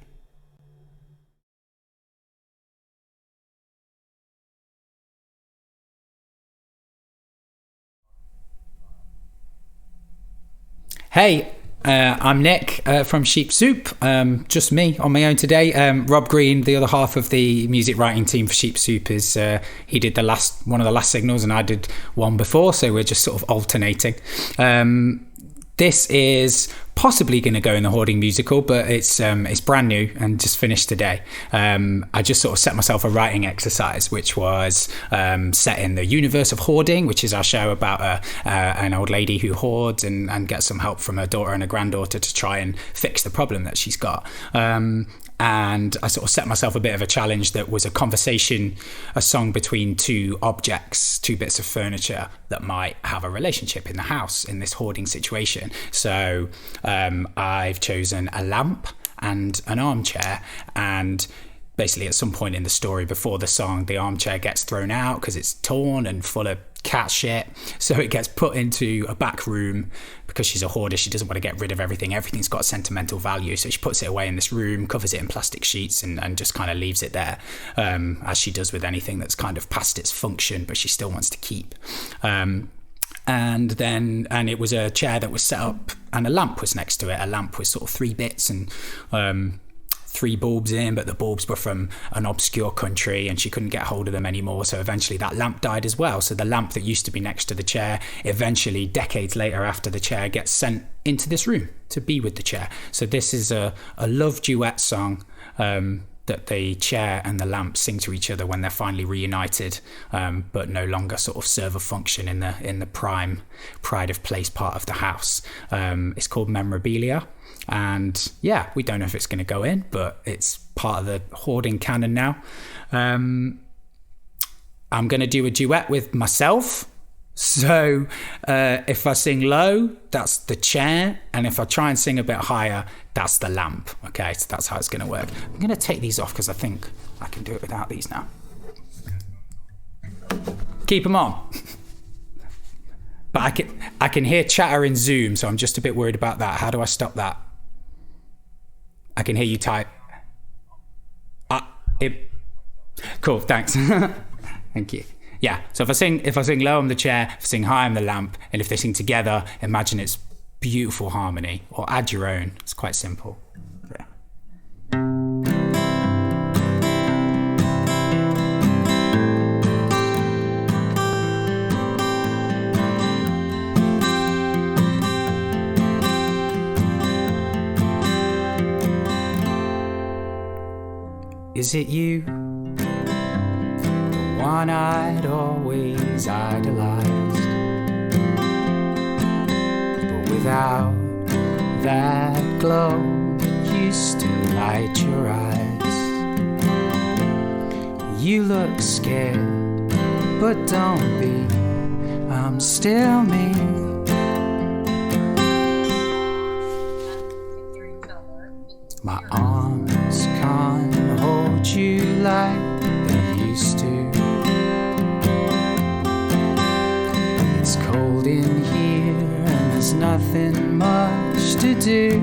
Hey, I'm Nick from Sheep Soup. Just me on my own today. Rob Green, the other half of the music writing team for Sheep Soup, is he did one of the last signals, and I did one before, so we're just sort of alternating. This is possibly going to go in the Hoarding musical, but it's brand new and just finished today. I just sort of set myself a writing exercise, which was set in the universe of Hoarding, which is our show about an old lady who hoards and gets some help from her daughter and her granddaughter to try and fix the problem that she's got. And I sort of set myself a bit of a challenge that was a song between two objects, two bits of furniture that might have a relationship in the house in this hoarding situation. So I've chosen a lamp and an armchair, and basically at some point in the story before the song, the armchair gets thrown out because it's torn and full of cat shit. So it gets put into a back room because she's a hoarder. She doesn't want to get rid of everything. Everything's got sentimental value. So she puts it away in this room, covers it in plastic sheets, and just kind of leaves it there, as she does with anything that's kind of past its function, but she still wants to keep. And it was a chair that was set up, and a lamp was next to it. A lamp with sort of 3 bits and 3 bulbs in, but the bulbs were from an obscure country and she couldn't get hold of them anymore. So eventually that lamp died as well. So the lamp that used to be next to the chair, eventually decades later after the chair, gets sent into this room to be with the chair. So this is a love duet song that the chair and the lamp sing to each other when they're finally reunited, but no longer sort of serve a function in the pride of place part of the house. It's called Memorabilia. And yeah, we don't know if it's going to go in, but it's part of the Hoarding canon now. I'm going to do a duet with myself. So if I sing low, that's the chair. And if I try and sing a bit higher, that's the lamp. Okay, so that's how it's going to work. I'm going to take these off because I think I can do it without these now. Keep them on. But I can hear chatter in Zoom, so I'm just a bit worried about that. How do I stop that? I can hear you type. Cool, thanks. Thank you. Yeah, so if I sing low, I'm the chair. If I sing high, I'm the lamp. And if they sing together, imagine it's beautiful harmony. Or add your own. It's quite simple. Yeah. Is it you, the one I'd always idolized? But without that glow, you still light your eyes. You look scared, but don't be, I'm still me. My arms can't hold you like they used to. It's cold in here and there's nothing much to do.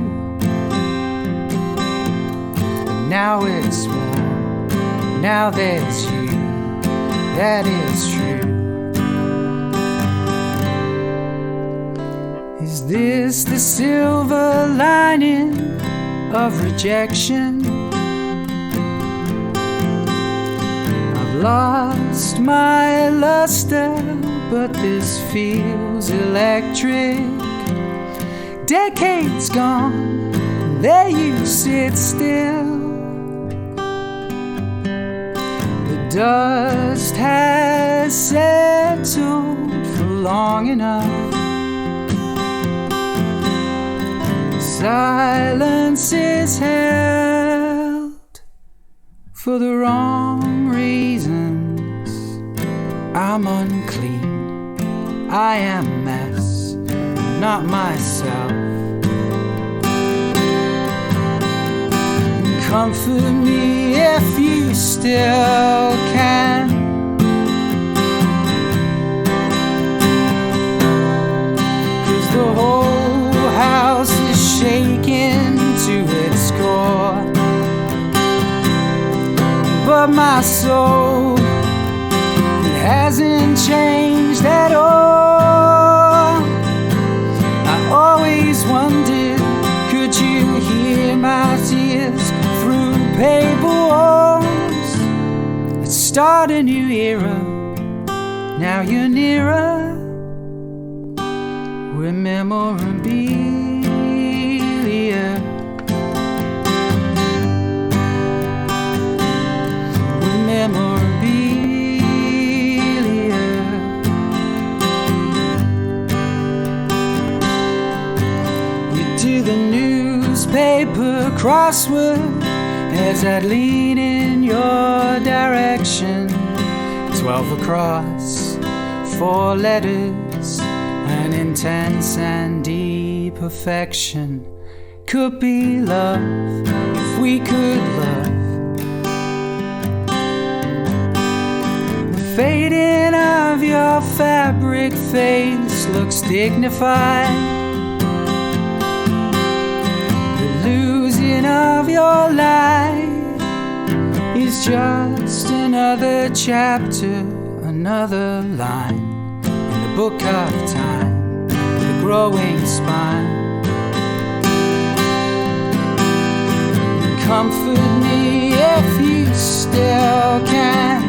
But now it's warm, now there's you, that is true. this the silver lining of rejection? I've lost my luster, but this feels electric. Decades gone, there you sit still. The dust has settled for long enough. Silence is held for the wrong reasons. I'm unclean, I am a mess, not myself. Comfort me if you still can. 'Cause the whole house is shaking to its core, but my soul, it hasn't changed at all. I always wondered, could you hear my tears through paper walls? Let's start a new era, now you're nearer. We're memorabilia. We're memorabilia. You do the newspaper crossword as I'd lean in your direction. 12 across, 4 letters, an intense and deep affection. Could be love if we could love. The fading of your fabric face looks dignified. The losing of your life is just another chapter, another line in the book of time, the growing spine. Comfort me if you still can.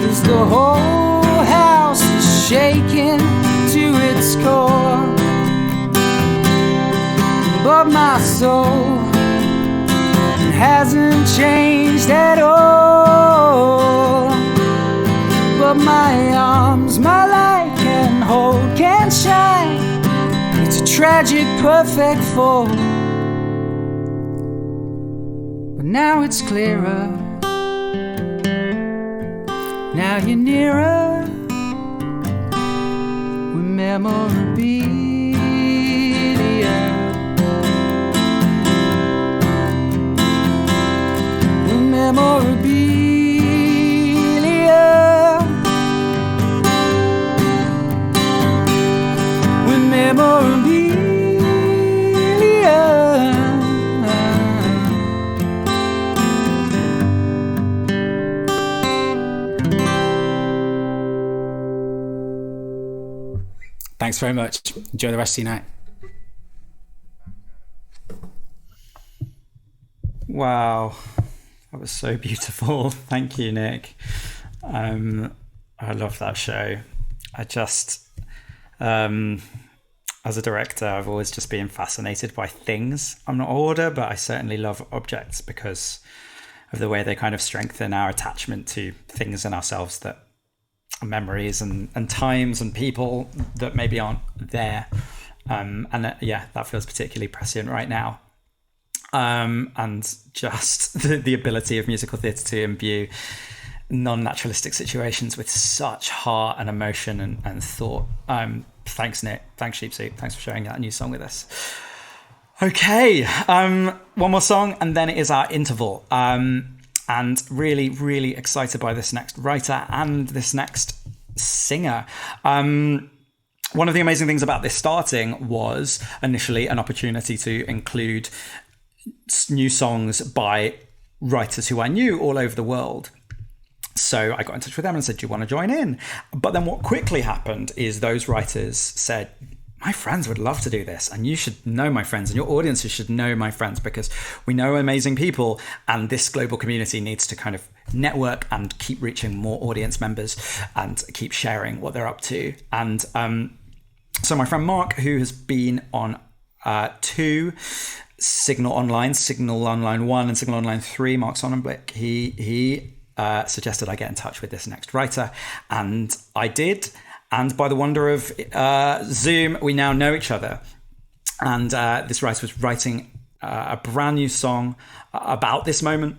'Cause the whole house is shaking to its core, but my soul hasn't changed at all. But my arms, my light can hold, can shine. It's a tragic perfect fall, but now it's clearer. Now you're nearer. We're memorabilia. We're memorabilia. We're memorabilia. Thanks very much. Enjoy the rest of your night. Wow, that was so beautiful. Thank you, Nick. I love that show. I just, as a director, I've always just been fascinated by things. I'm not a hoarder, but I certainly love objects because of the way they kind of strengthen our attachment to things in ourselves, that are memories and times and people that maybe aren't there. That feels particularly prescient right now. And just the ability of musical theatre to imbue non-naturalistic situations with such heart and emotion and thought. Thanks, Nick. Thanks, Sheep Soup. Thanks for sharing that new song with us. Okay, one more song and then it is our interval. And really, really excited by this next writer and this next singer. One of the amazing things about this starting was initially an opportunity to include new songs by writers who I knew all over the world. So I got in touch with them and said, do you want to join in? But then what quickly happened is those writers said, my friends would love to do this, and you should know my friends, and your audiences should know my friends, because we know amazing people, and this global community needs to kind of network and keep reaching more audience members and keep sharing what they're up to. And so my friend Mark, who has been on 2 Signal Online 1 and Signal Online 3, Mark Sonnenblick, he suggested I get in touch with this next writer, and I did. And by the wonder of Zoom, we now know each other. And this writer was writing a brand new song about this moment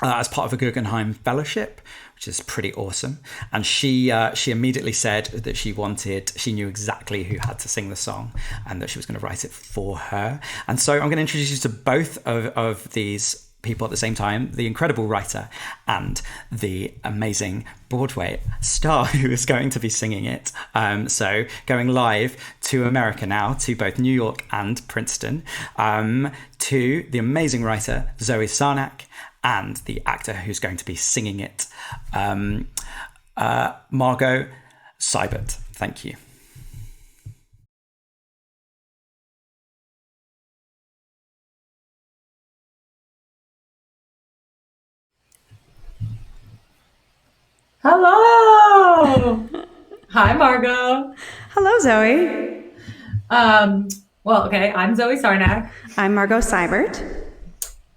as part of a Guggenheim Fellowship, which is pretty awesome. And she immediately said that she knew exactly who had to sing the song, and that she was going to write it for her. And so I'm going to introduce you to both of these people at the same time, the incredible writer and the amazing Broadway star who is going to be singing it. So going live to America now, to both New York and Princeton, to the amazing writer Zoe Sarnak and the actor who's going to be singing it, Margot Seibert. Thank you. Hello! Hi, Margot. Hello, Zoe. I'm Zoe Sarnak. I'm Margot Seibert.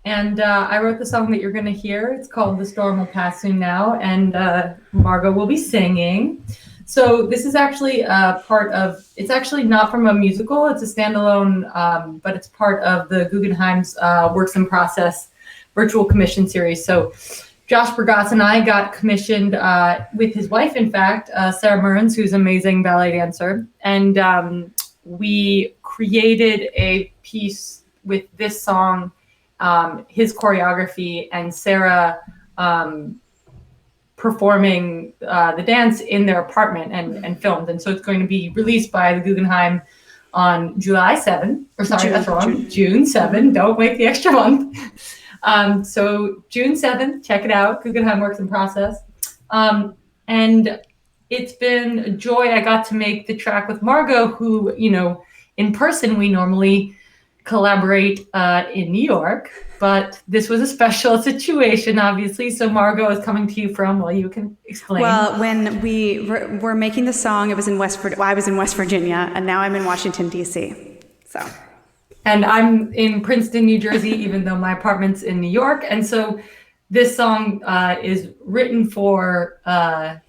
And I wrote the song that you're going to hear. It's called The Storm Will Pass Soon Now, and Margot will be singing. So this is actually it's actually not from a musical. It's a standalone, but it's part of the Guggenheim's Works in Process virtual commission series. So Josh Bergatz and I got commissioned with his wife, in fact, Sarah Murrens, who's an amazing ballet dancer. And we created a piece with this song, his choreography, and Sarah performing the dance in their apartment and filmed. And so it's going to be released by the Guggenheim on July 7. Or sorry, that's wrong. June 7. Don't wait the extra month. So June 7th, check it out. Guggenheim Works in Process. And it's been a joy. I got to make the track with Margot, who, in person, we normally collaborate in New York, but this was a special situation, obviously. So Margot is coming to you from, well, you can explain. Well, when we were making the song, it was I was in West Virginia, and now I'm in Washington, D.C. So. And I'm in Princeton, New Jersey, even though my apartment's in New York. And so this song is written for the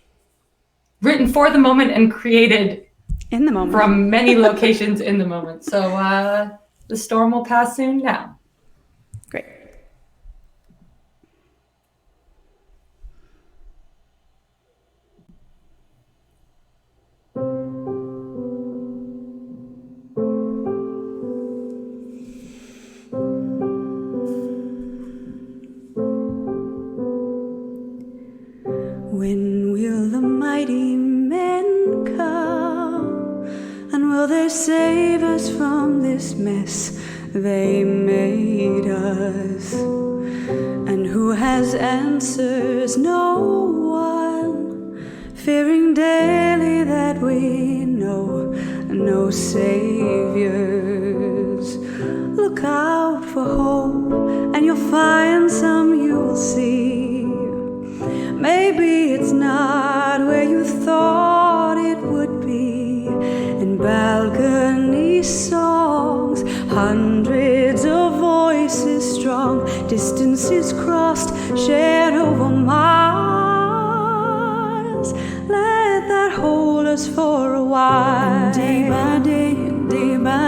moment and created in the moment from many locations in the moment. So the storm will pass soon now. Great. When will the mighty men come? And will they save us from this mess they made us? And who has answers? No one. Fearing daily that we know no saviors. Look out for hope, and you'll find some you'll see. Maybe it's not where you thought it would be. In balcony songs, hundreds of voices strong, distances crossed, shared over miles. Let that hold us for a while. And day by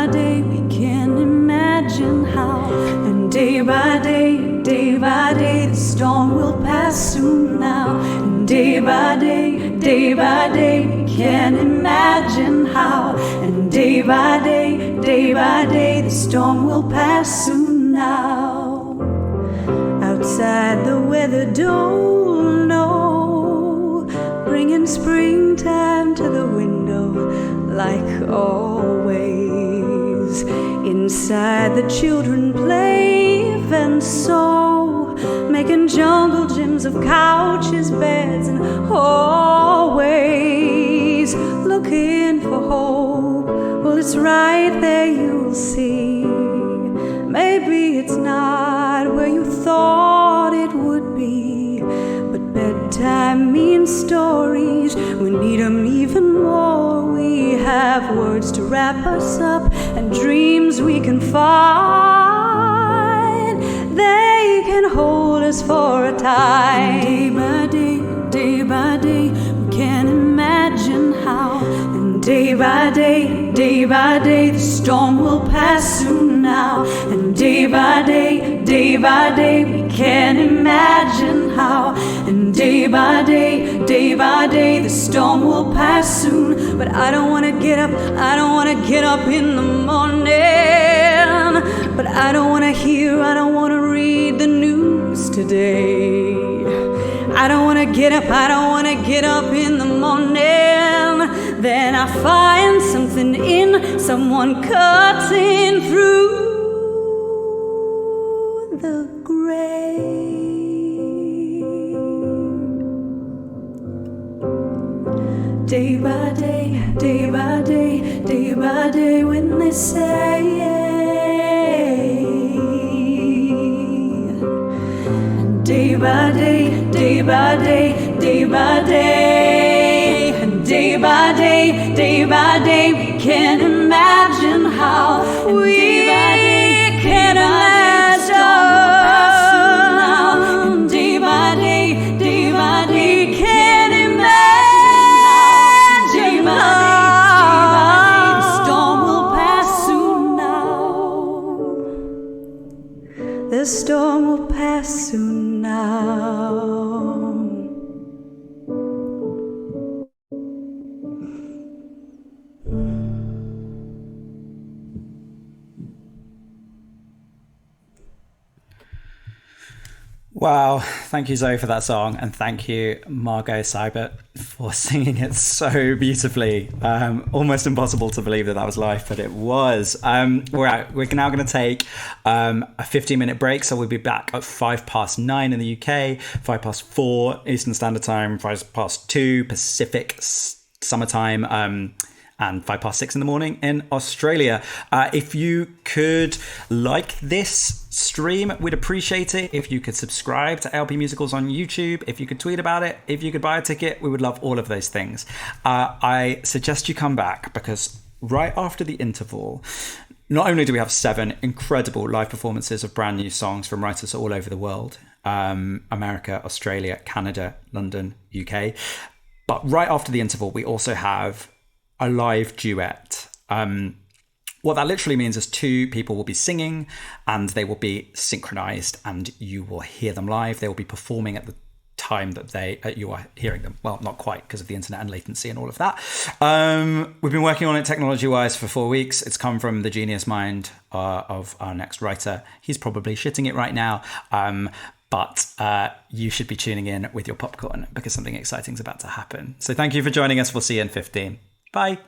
day, we can imagine how. And day by day, the storm will pass soon now. And day by day, we can imagine how. And day by day, the storm will pass soon now. Outside the weather don't know, bringing springtime to the window like always. Inside the children play and so, making jungle gyms of couches, beds, and hallways, looking for hope. Well, it's right there, you'll see. Maybe it's not where you thought it would be, but bedtime means stories. We need 'em even more. We have words to wrap us up and dreams we can find. They can hold us for a time. Day by day, day by day, we can imagine how. And day by day, the storm will pass soon now. And day by day, we can imagine how. And day by day, the storm will pass soon. But I don't wanna get up, I don't wanna get up in the morning. But I don't wanna hear, I don't wanna read the news today. I don't wanna get up, I don't wanna get up in the morning. Then I find something in someone cutting through the gray. Day by day, day by day, day by day, when they say day by day, day by day, day by day, and day by day, we can imagine how. And we can imagine. And day by day, we can imagine how. The storm will pass soon now. The storm will pass soon now. Wow, thank you Zoe for that song, and thank you Margot Seibert for singing it so beautifully. Almost impossible to believe that was live, but it was. We're now going to take a 15-minute break, so we'll be back at 9:05 in the UK, 4:05 Eastern Standard Time, 2:05 Pacific Summertime, and 6:05 in the morning in Australia. If you could like this stream, we'd appreciate it. If you could subscribe to LP Musicals on YouTube, if you could tweet about it, if you could buy a ticket, we would love all of those things. I suggest you come back, because right after the interval, not only do we have 7 incredible live performances of brand new songs from writers all over the world, America, Australia, Canada, London, UK, but right after the interval, we also have a live duet. What that literally means is 2 people will be singing and they will be synchronized, and you will hear them live. They will be performing at the time that you are hearing them. Well, not quite, because of the internet and latency and all of that. We've been working on it technology-wise for 4 weeks. It's come from the genius mind of our next writer. He's probably shitting it right now. But you should be tuning in with your popcorn, because something exciting is about to happen. So thank you for joining us. We'll see you in 15. Bye.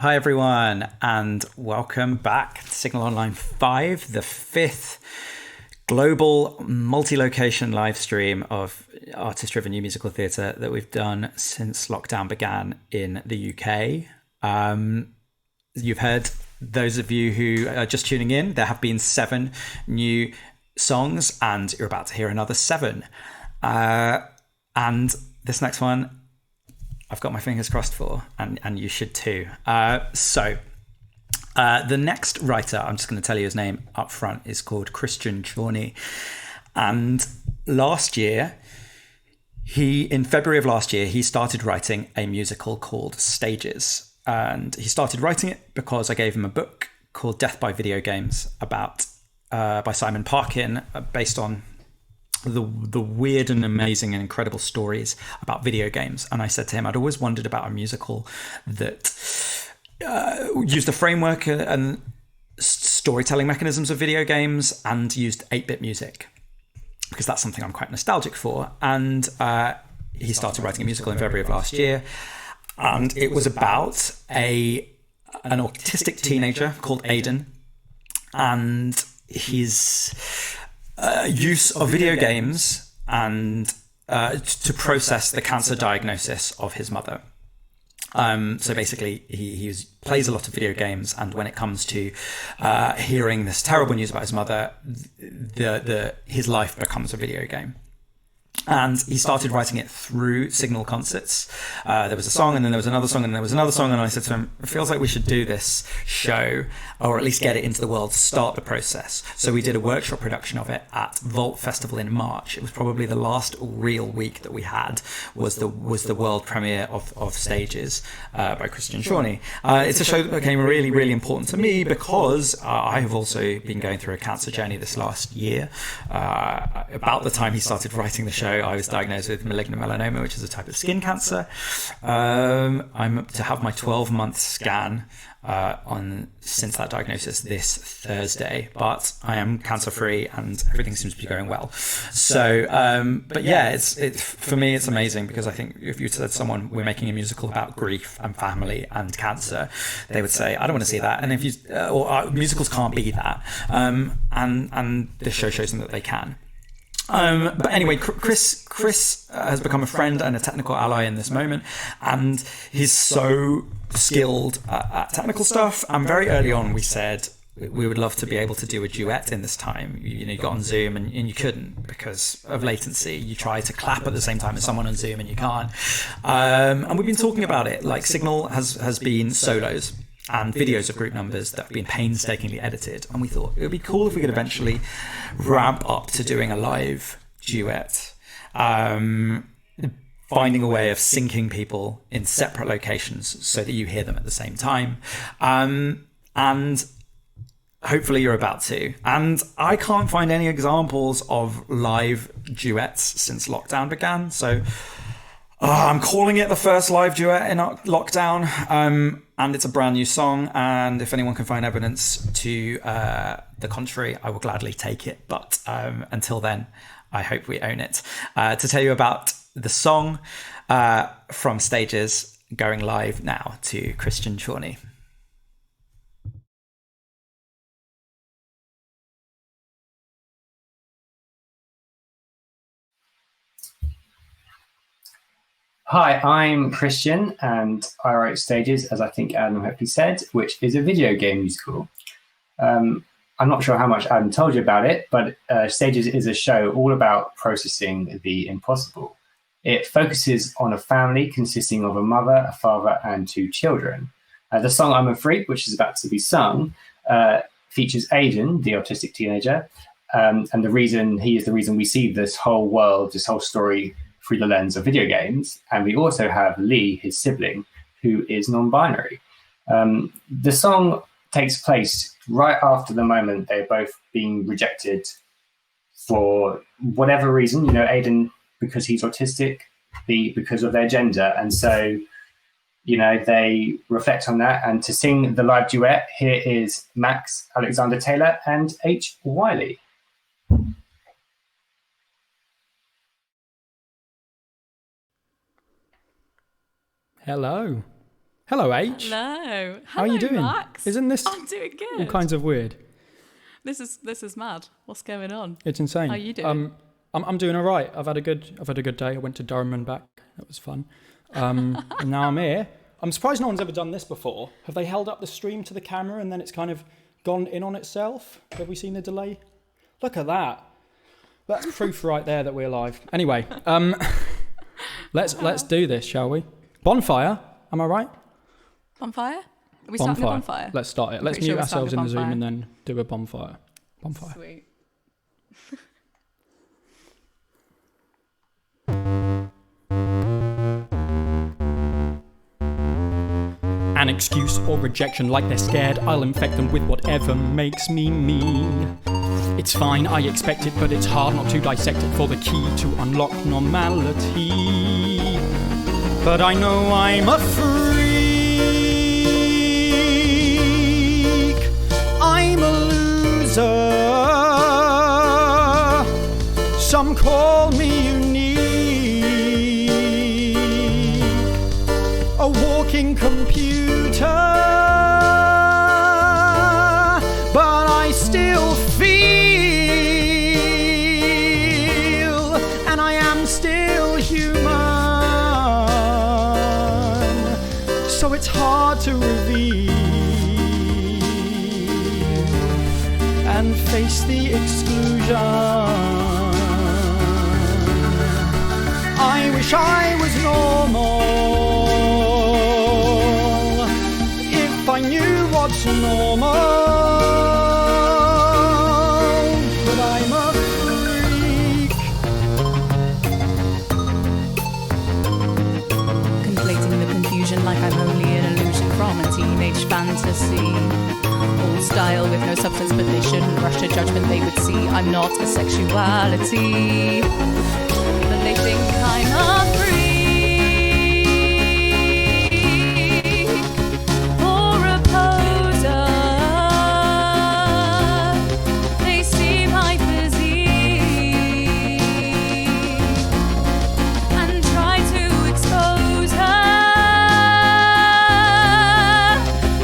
Hi, everyone, and welcome back to Signal Online 5, the 5th global multi-location live stream of artist-driven new musical theatre that we've done since lockdown began in the UK. You've heard, those of you who are just tuning in, there have been 7 new songs, and you're about to hear another 7. And this next one, I've got my fingers crossed for, and you should too. The next writer, I'm just going to tell you his name up front, is called Czornyj. And last year, in February of last year, he started writing a musical called Stages. And he started writing it because I gave him a book called Death by Video Games by Simon Parkin, based on the weird and amazing and incredible stories about video games. And I said to him, I'd always wondered about a musical that used the framework and storytelling mechanisms of video games and used 8-bit music, because that's something I'm quite nostalgic for. And he started writing a musical in February of last year, and it was about an autistic teenager called Aiden and his use of video games and to process the cancer diagnosis of his mother. So basically, he plays a lot of video games, and when it comes to hearing this terrible news about his mother, his life becomes a video game. And he started writing it through Signal concerts. There was a song, and then there was another song, and there was another song, and I said to him, it feels like we should do this show, or at least get it into the world, start the process. So we did a workshop production of it at Vault Festival in March. It was probably the last real week that we had, was the world premiere of Stages by Czornyj. It's a show that became really, really important to me because I have also been going through a cancer journey this last year. About the time he started writing the show, I was diagnosed with malignant melanoma, which is a type of skin cancer. I'm to have my 12-month scan since that diagnosis this Thursday, but I am cancer-free and everything seems to be going well. So, but yeah, it's for me, it's amazing, because I think if you said to someone, we're making a musical about grief and family and cancer, they would say, I don't want to see that. And if you, musicals can't be that. And this show shows them that they can. But anyway, Chris has become a friend and a technical ally in this moment, and he's so skilled at technical stuff. And very early on, we said we would love to be able to do a duet in this time. You got on Zoom and you couldn't because of latency. You try to clap at the same time as someone on Zoom and you can't. And we've been talking about it. Like, Signal has been solos and videos of group numbers that have been painstakingly edited. And we thought it would be cool if we could eventually ramp up to doing a live duet, finding a way of syncing people in separate locations so that you hear them at the same time. And hopefully you're about to. And I can't find any examples of live duets since lockdown began. So I'm calling it the first live duet in lockdown. And it's a brand new song, and if anyone can find evidence to the contrary, I will gladly take it. But until then, I hope we own it. To tell you about the song from Stages, going live now to Czornyj. Hi, I'm Christian, and I write Stages, as I think Adam hopefully said, which is a video game musical. I'm not sure how much Adam told you about it, but Stages is a show all about processing the impossible. It focuses on a family consisting of a mother, a father, and 2 children. The song I'm a Freak, which is about to be sung, features Aiden, the autistic teenager, and he is the reason we see this whole world, this whole story, through the lens of video games. And we also have Lee, his sibling, who is non-binary. The song takes place right after the moment they're both being rejected for whatever reason, Aiden because he's autistic, Lee because of their gender. And so, they reflect on that. And to sing the live duet, here is Max Alexander Taylor and H. Wiley. Hello. Hello, H. Hello. How are you doing? Max. Isn't this I'm doing good. all kinds of weird? This is mad. What's going on? It's insane. How are you doing? I'm doing all right. I've had a good day. I went to Durham and back. That was fun. And now I'm here. I'm surprised no one's ever done this before. Have they held up the stream to the camera and then it's kind of gone in on itself? Have we seen the delay? Look at that. That's proof right there that we're live. Anyway, let's do this, shall we? Bonfire. Am I right? Bonfire? Are we starting a bonfire? Let's start it. Let's mute ourselves in the Zoom and then do a bonfire. Bonfire. Sweet. An excuse or rejection, like they're scared, I'll infect them with whatever makes me me. It's fine, I expect it, but it's hard not to dissect it for the key to unlock normality. But I know I'm a freak. I'm a loser. Some call me unique. A walking computer. But I still feel, and I am still human. So it's hard to reveal and face the exclusion. I wish I was normal. If I knew what's normal. But I'm a freak. Conflating the confusion like I'm only an illusion from a teenage fantasy. All style with no substance, but they shouldn't rush to judgment. They would see I'm not a sexuality. But they think I'm a freak. Or a poser. They see my physique and try to expose her.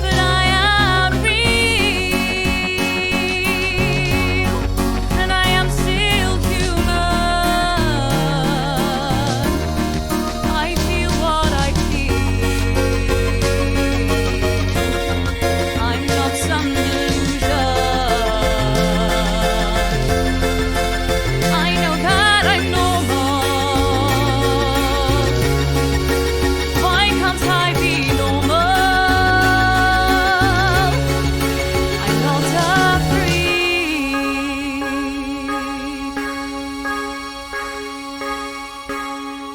But I am real, and I am still human. I feel what I feel. I'm not some delusion. I know that I'm normal. Why can't I be normal? I'm not a freak.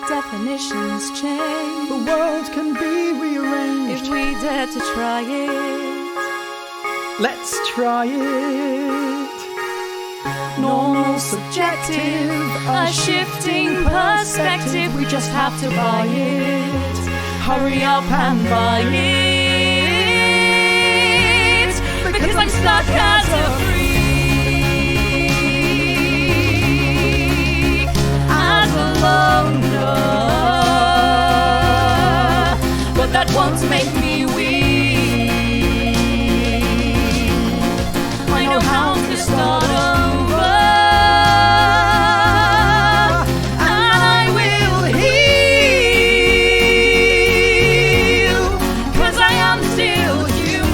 Definitions change. The world can be rearranged. If we dare to try it. Let's try it. Normal, subjective, a shifting perspective. We just have to buy it. Hurry up and buy it. Because I'm stuck as a freak. As a loner. But that won't make me weak. I know how to start over. And I will heal. 'Cause I am still human.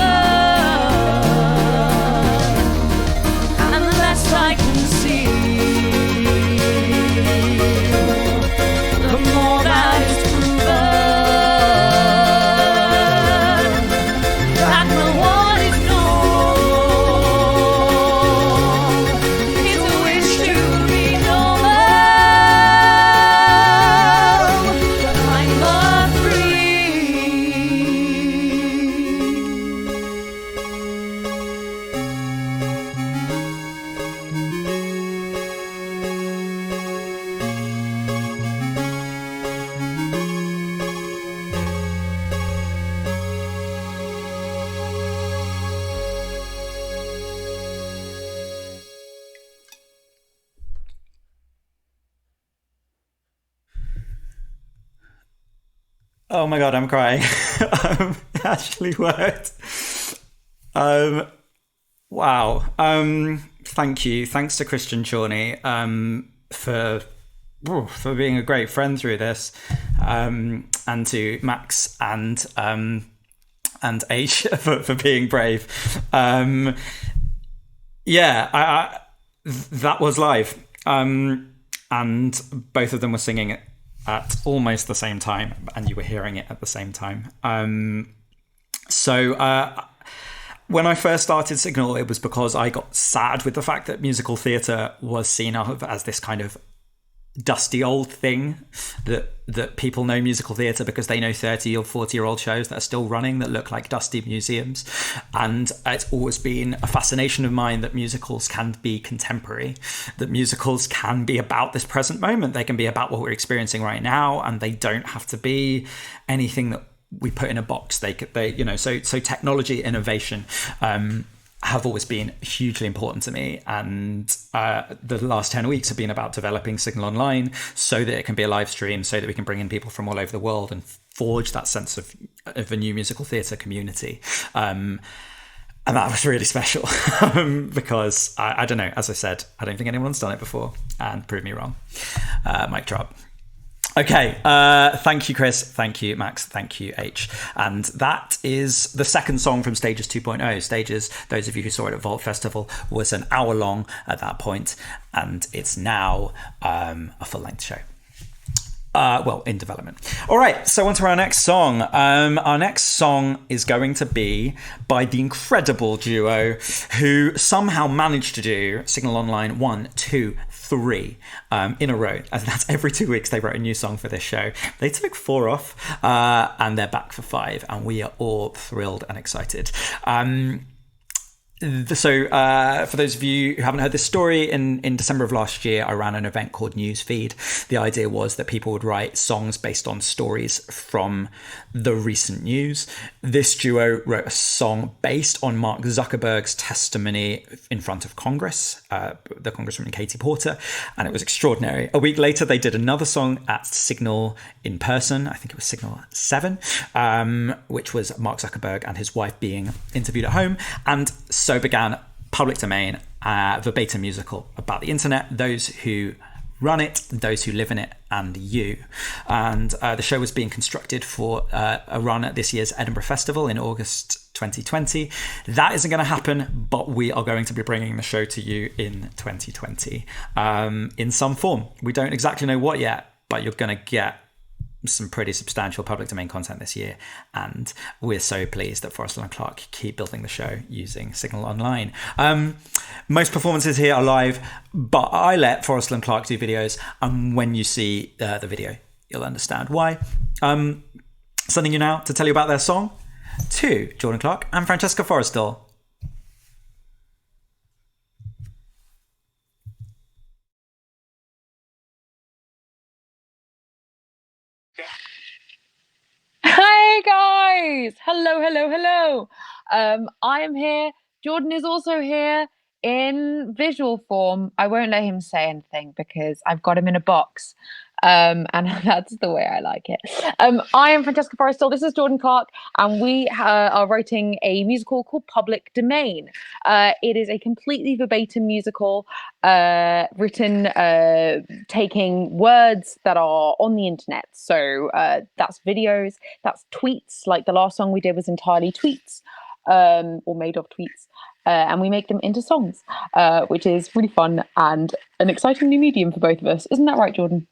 Oh my God, I'm crying. It actually worked. Wow. Thank you. Thanks to Christian Czornyj for being a great friend through this, and to Max and H for being brave. That was live, and both of them were singing it at almost the same time, and you were hearing it at the same time. When I first started Signal, it was because I got sad with the fact that musical theatre was seen as this kind of dusty old thing, that people know musical theatre because they know 30 or 40-year-old shows that are still running that look like dusty museums. And it's always been a fascination of mine that musicals can be contemporary, that musicals can be about this present moment. They can be about what we're experiencing right now, and they don't have to be anything that we put in a box. So technology, innovation, have always been hugely important to me, and the last 10 weeks have been about developing Signal Online so that it can be a live stream, so that we can bring in people from all over the world and forge that sense of a new musical theatre community. And that was really special because I don't know, as I said, I don't think anyone's done it before, and prove me wrong. Mic drop. Okay, thank you, Chris. Thank you, Max. Thank you, H. And that is the second song from Stages 2.0. Stages, those of you who saw it at Vault Festival, was an hour long at that point, and it's now a full-length show. In development. All right, so on to our next song. Our next song is going to be by the incredible duo who somehow managed to do Signal Online 1, 2, 3 in a row. And that's every 2 weeks they wrote a new song for this show. They took 4 off and they're back for 5, and we are all thrilled and excited. So for those of you who haven't heard this story, in December of last year, I ran an event called Newsfeed. The idea was that people would write songs based on stories from the recent news. This duo wrote a song based on Mark Zuckerberg's testimony in front of Congress, the Congresswoman Katie Porter, and it was extraordinary. A week later, they did another song at Signal in person. I think it was Signal 7, which was Mark Zuckerberg and his wife being interviewed at home. And so began Public Domain, verbatim musical about the internet, those who run it, those who live in it, and you. And the show was being constructed for a run at this year's Edinburgh Festival in August 2020. That isn't going to happen, but we are going to be bringing the show to you in 2020 in some form. We don't exactly know what yet, but you're going to get some pretty substantial public domain content this year, and we're so pleased that Forristal and Clarke keep building the show using Signal Online. Most performances here are live, but I let Forristal and Clarke do videos, and when you see the video, you'll understand why. Sending you now to tell you about their song to Jordan Clarke and Francesca Forristal. Hey guys! Hello. I am here. Jordan is also here in visual form. I won't let him say anything because I've got him in a box. And that's the way I like it. I am Francesca Forristal. This is Jordan Clarke, and we are writing a musical called Public Domain. It is a completely verbatim musical written taking words that are on the internet. So that's videos, that's tweets. Like the last song we did was entirely tweets, or made of tweets. And we make them into songs, which is really fun and an exciting new medium for both of us. Isn't that right, Jordan?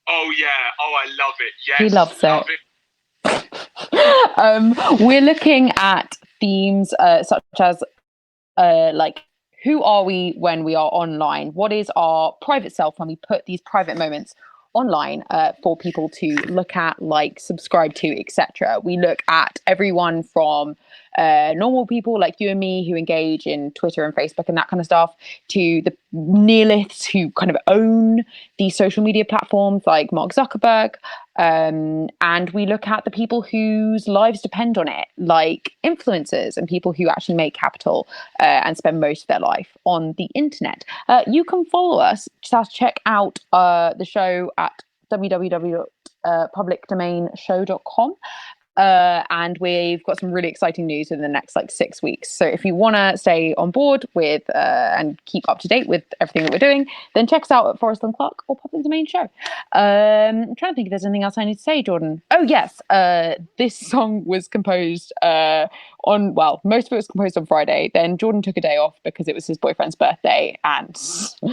Oh yeah, I love it. Yes, he loves it. We're looking at themes such as like, who are we when we are online? What is our private self when we put these private moments online for people to look at, like, subscribe to, etc. We look at everyone from normal people like you and me who engage in Twitter and Facebook and that kind of stuff, to the nihilists who kind of own these social media platforms like Mark Zuckerberg. And we look at the people whose lives depend on it, like influencers and people who actually make capital and spend most of their life on the internet. You can follow us, just check out the show at publicdomainshow.com. And we've got some really exciting news in the next 6 weeks. So if you want to stay on board with and keep up to date with everything that we're doing, then check us out at Forristal and Clarke or Public Domain Show. I'm trying to think if there's anything else I need to say, Jordan. Oh yes, this song was composed most of it was composed on Friday. Then Jordan took a day off because it was his boyfriend's birthday, and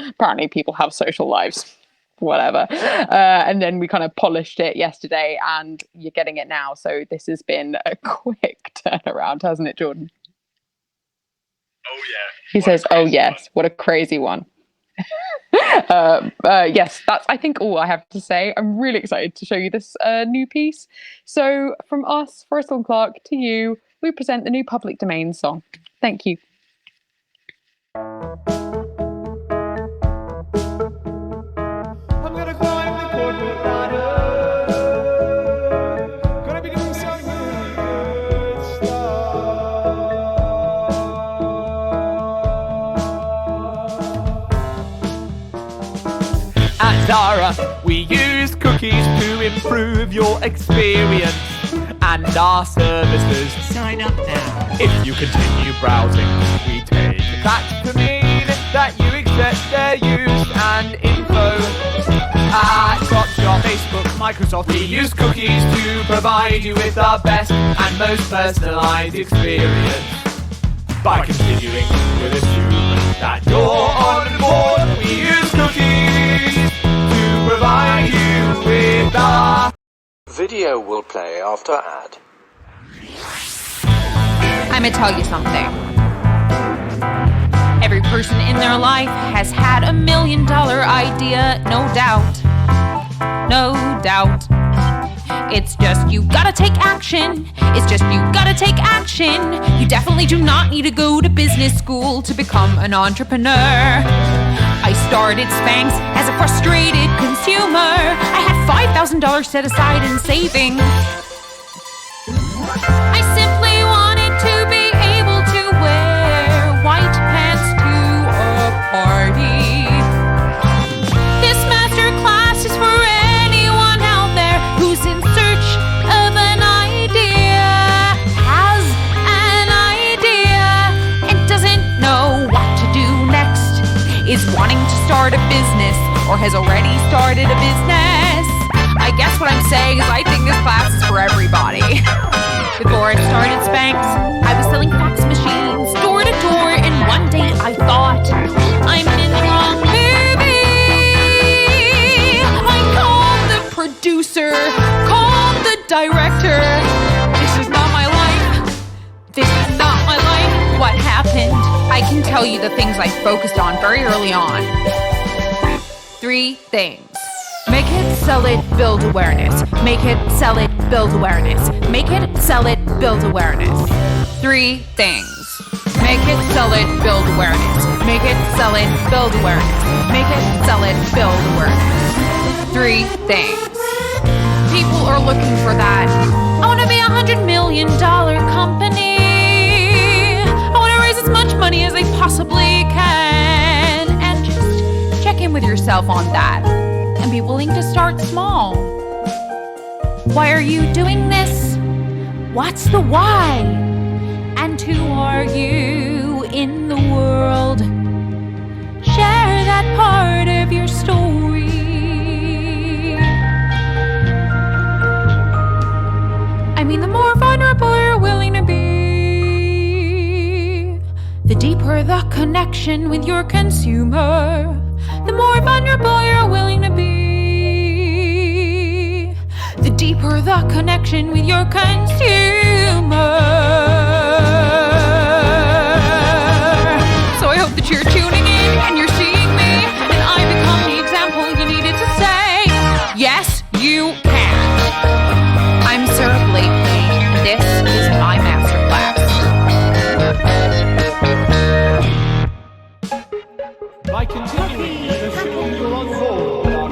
apparently people have social lives. Whatever. And then we kind of polished it yesterday, and you're getting it now. So this has been a quick turnaround, hasn't it, Jordan? Oh yeah. He says, "Oh yes, what a crazy one." Yes, that's I think all I have to say. I'm really excited to show you this new piece. So from us, Forristal and Clarke, to you, we present the new Public Domain song. Thank you. At Zara, we use cookies to improve your experience and our services. Sign up now. If you continue browsing, we take that to mean that you accept their use and info. At Gotcha, Facebook, Microsoft, we use cookies to provide you with the best and most personalized experience. By continuing, we'll assume that you're on board. We use cookies to provide you with the... Video will play after ad. I'm gonna tell you something. Every person in their life has had $1 million idea, no doubt. No doubt. It's just you gotta take action. It's just you gotta take action. You definitely do not need to go to business school to become an entrepreneur. I started Spanx as a frustrated consumer. I had $5,000 set aside in savings. I simply wanted to be able to wear white pants to a party. This master class is for anyone out there who's in search of an idea, has an idea, and doesn't know what to do next, is wanting to start a business or has already started a business. I guess what I'm saying is I think this class is for everybody. Before I started Spanx, I was selling fax machines door to door, and one day I thought, I'm in the wrong movie. I called the producer, called the director. This is not my life. This is not my life. What happened? I can tell you the things I focused on very early on. 3 things. Make it, sell it, build awareness. Make it, sell it, build awareness. Make it, sell it, build awareness. 3 things. Make it, sell it, build awareness. Make it, sell it, build awareness. Make it, sell it, build awareness. 3 things. People are looking for that. I want to be $100 million company. I want to raise as much money as I possibly can. And just check in with yourself on that. And be willing to start small. Why are you doing this? What's the why? And who are you in the world? Share that part of your story. I mean, the more vulnerable you're willing to be, the deeper the connection with your consumer. The more vulnerable you're willing to be, the deeper the connection with your consumer. So I hope that you're tuning in and you're seeing me, and I become the example you needed to say, yes, you can. I'm Sarah Blakely. This is my masterclass. By continuing to assume you're on board,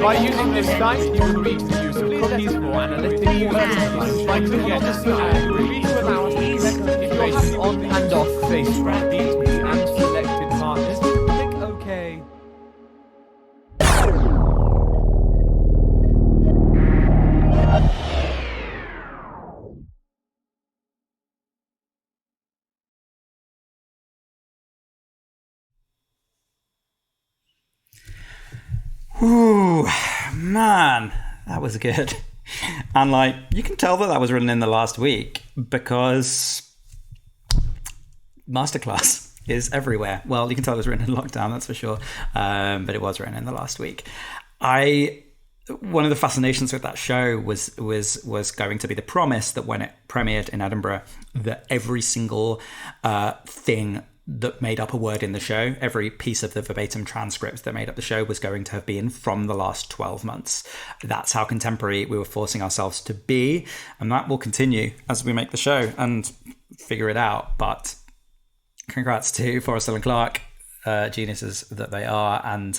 by using this site, you can reach the use of cookies for analytical purposes. By clicking on the site, you agree to allow us to collect information on and off Facebook, these and selected partners. Click OK. Ooh, man, that was good. And like, you can tell that was written in the last week because Masterclass is everywhere. Well, you can tell it was written in lockdown, that's for sure. But it was written in the last week. One of the fascinations with that show was going to be the promise that when it premiered in Edinburgh, that every single thing that made up a word in the show, every piece of the verbatim transcript that made up the show was going to have been from the last 12 months. That's how contemporary we were forcing ourselves to be. And that will continue as we make the show and figure it out. But congrats to Forristal and Clarke, geniuses that they are. And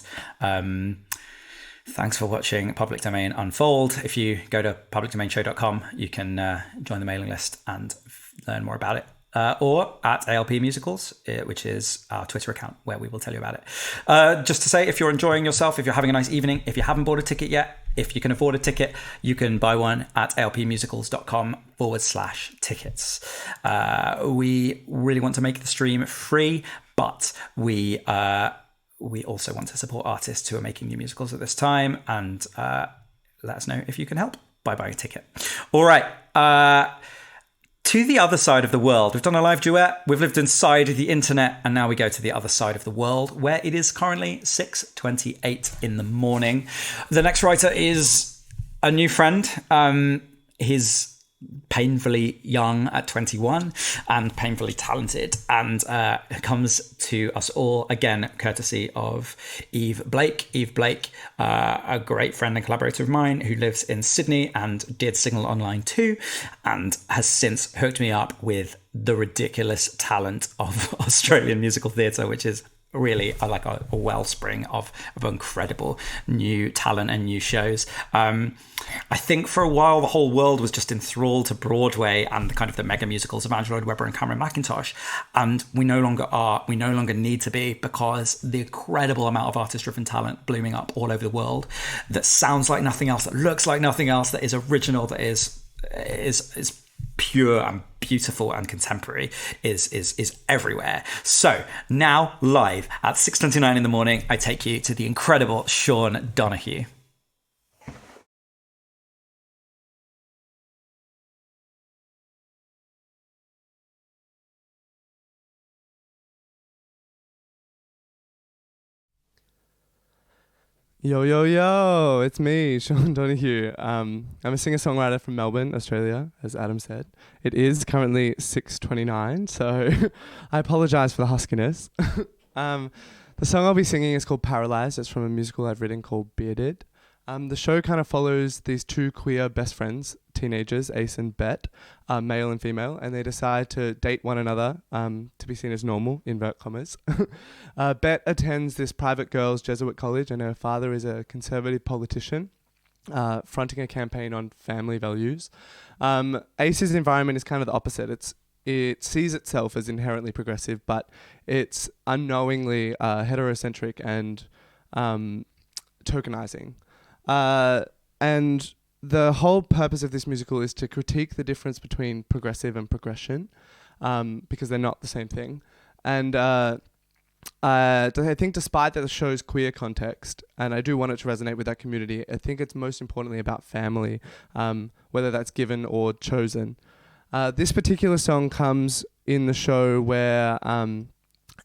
thanks for watching Public Domain Unfold. If you go to publicdomainshow.com, you can join the mailing list and learn more about it. Or at ALP Musicals, which is our Twitter account, where we will tell you about it. Just to say, if you're enjoying yourself, if you're having a nice evening, if you haven't bought a ticket yet, if you can afford a ticket, you can buy one at alpmusicals.com/tickets. We really want to make the stream free, but we also want to support artists who are making new musicals at this time, and let us know if you can help by buying a ticket. All right. To the other side of the world. We've done a live duet, we've lived inside the internet, and now we go to the other side of the world, where it is currently 6:28 in the morning. The next writer is a new friend. He's painfully young at 21 and painfully talented, and comes to us all again courtesy of Eve Blake. Eve Blake, a great friend and collaborator of mine who lives in Sydney and did Signal Online too, and has since hooked me up with the ridiculous talent of Australian musical theatre, which is really like a wellspring of incredible new talent and new shows. I think for a while the whole world was just enthralled to Broadway and the kind of the mega musicals of Andrew Lloyd Webber and Cameron McIntosh, and we no longer are. We no longer need to be, because the incredible amount of artist-driven talent blooming up all over the world that sounds like nothing else, that looks like nothing else, that is original, that is pure and beautiful and contemporary is everywhere. So now, live at 6:29 in the morning, I take you to the incredible Sean Donehue. Yo, yo, yo, it's me, Sean Donehue. I'm a singer-songwriter from Melbourne, Australia, as Adam said. It is currently 6:29, so I apologise for the huskiness. The song I'll be singing is called Paralyzed. It's from a musical I've written called Bearded. The show kind of follows these two queer best friends, teenagers, Ace and Bet, male and female, and they decide to date one another to be seen as normal, invert commas. Bet attends this private girls' Jesuit college, and her father is a conservative politician, fronting a campaign on family values. Ace's environment is kind of the opposite. It sees itself as inherently progressive, but it's unknowingly heterocentric and tokenizing. And the whole purpose of this musical is to critique the difference between progressive and progression, because they're not the same thing. And I think despite that the show's queer context, and I do want it to resonate with that community, I think it's most importantly about family, whether that's given or chosen. This particular song comes in the show where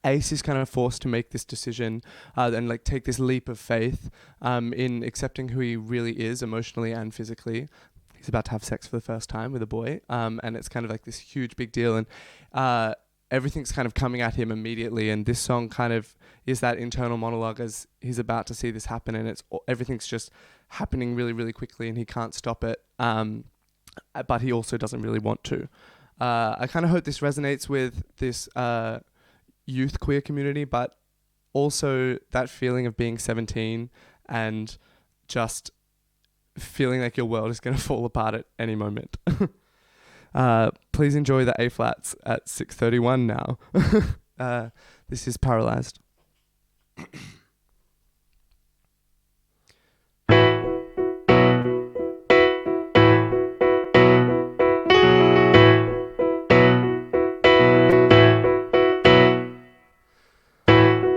Ace is kind of forced to make this decision and like take this leap of faith in accepting who he really is emotionally and physically. He's about to have sex for the first time with a boy, and it's kind of like this huge big deal, and everything's kind of coming at him immediately, and this song kind of is that internal monologue as he's about to see this happen, and everything's just happening really, really quickly, and he can't stop it, but he also doesn't really want to. I kind of hope this resonates with this youth queer community, but also that feeling of being 17 and just feeling like your world is going to fall apart at any moment. Please enjoy the A flats at 6:31 now. This is Paralyzed.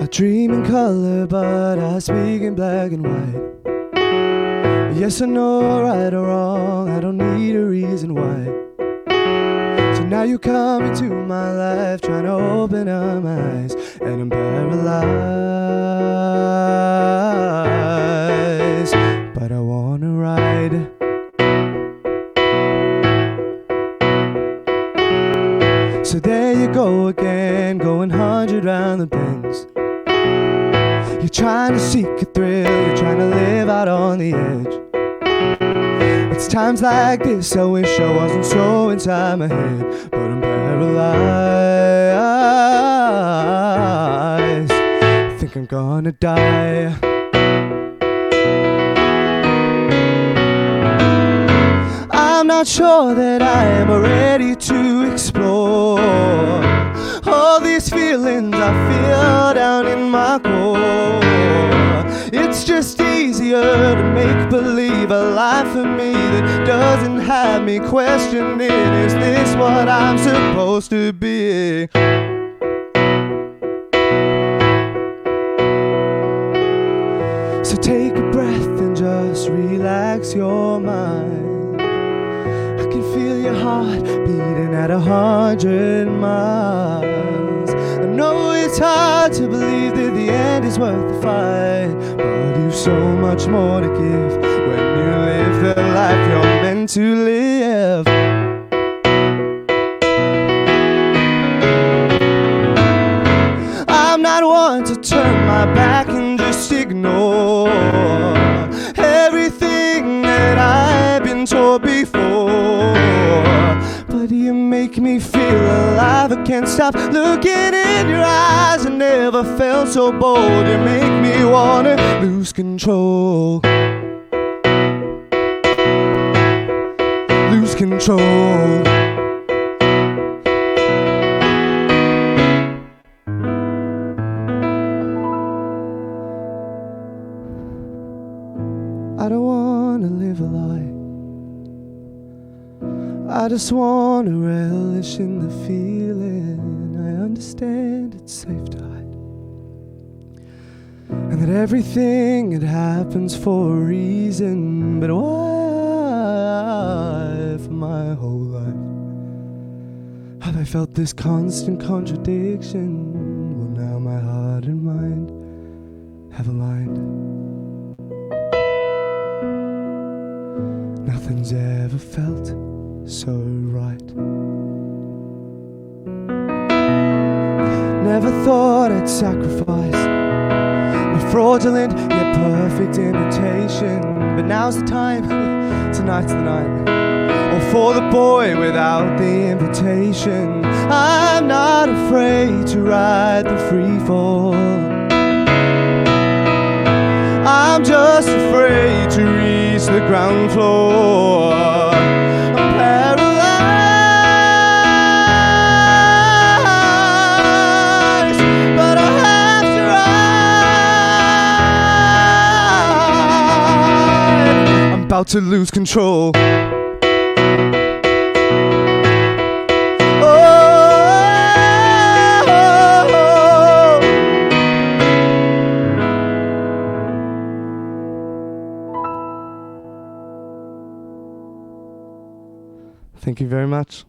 I dream in color, but I speak in in black and white. Yes or no, right or wrong, I don't need a reason why. So now you come into my life, trying to open up my eyes, and I'm paralyzed. But I wanna ride. So there you go again, going 100 round the bends. You're trying to seek a thrill, you're trying to live out on the edge. It's times like this I wish I wasn't so inside my head, but I'm paralyzed. I think I'm gonna die. I'm not sure that I am ready to explore all these feelings I feel down in my core. It's just easier to make believe a life for me that doesn't have me questioning, is this what I'm supposed to be? So take a breath and just relax your mind. I can feel your heart beating at 100 miles. I know it's hard to believe that the end is worth the fight, but you've so much more to give when you live the life you're meant to live. I'm not one to turn my back and just ignore everything that I've been told before. But you make me feel alive. I can't stop looking in your eyes. I never felt so bold. You make me wanna lose control. Lose control. I don't wanna live a lie. I just wanna relish in the feeling. I understand it's safe to hide, and that everything it happens for a reason. But why for my whole life have I felt this constant contradiction? Well, now my heart and mind have aligned. Nothing's ever felt so right. Never thought I'd sacrifice a fraudulent yet perfect imitation, but now's the time, tonight's the night. Or for the boy without the invitation. I'm not afraid to ride the free fall. I'm just afraid to reach the ground floor. I'm paralyzed, but I have to ride. I'm about to lose control. Thank you very much,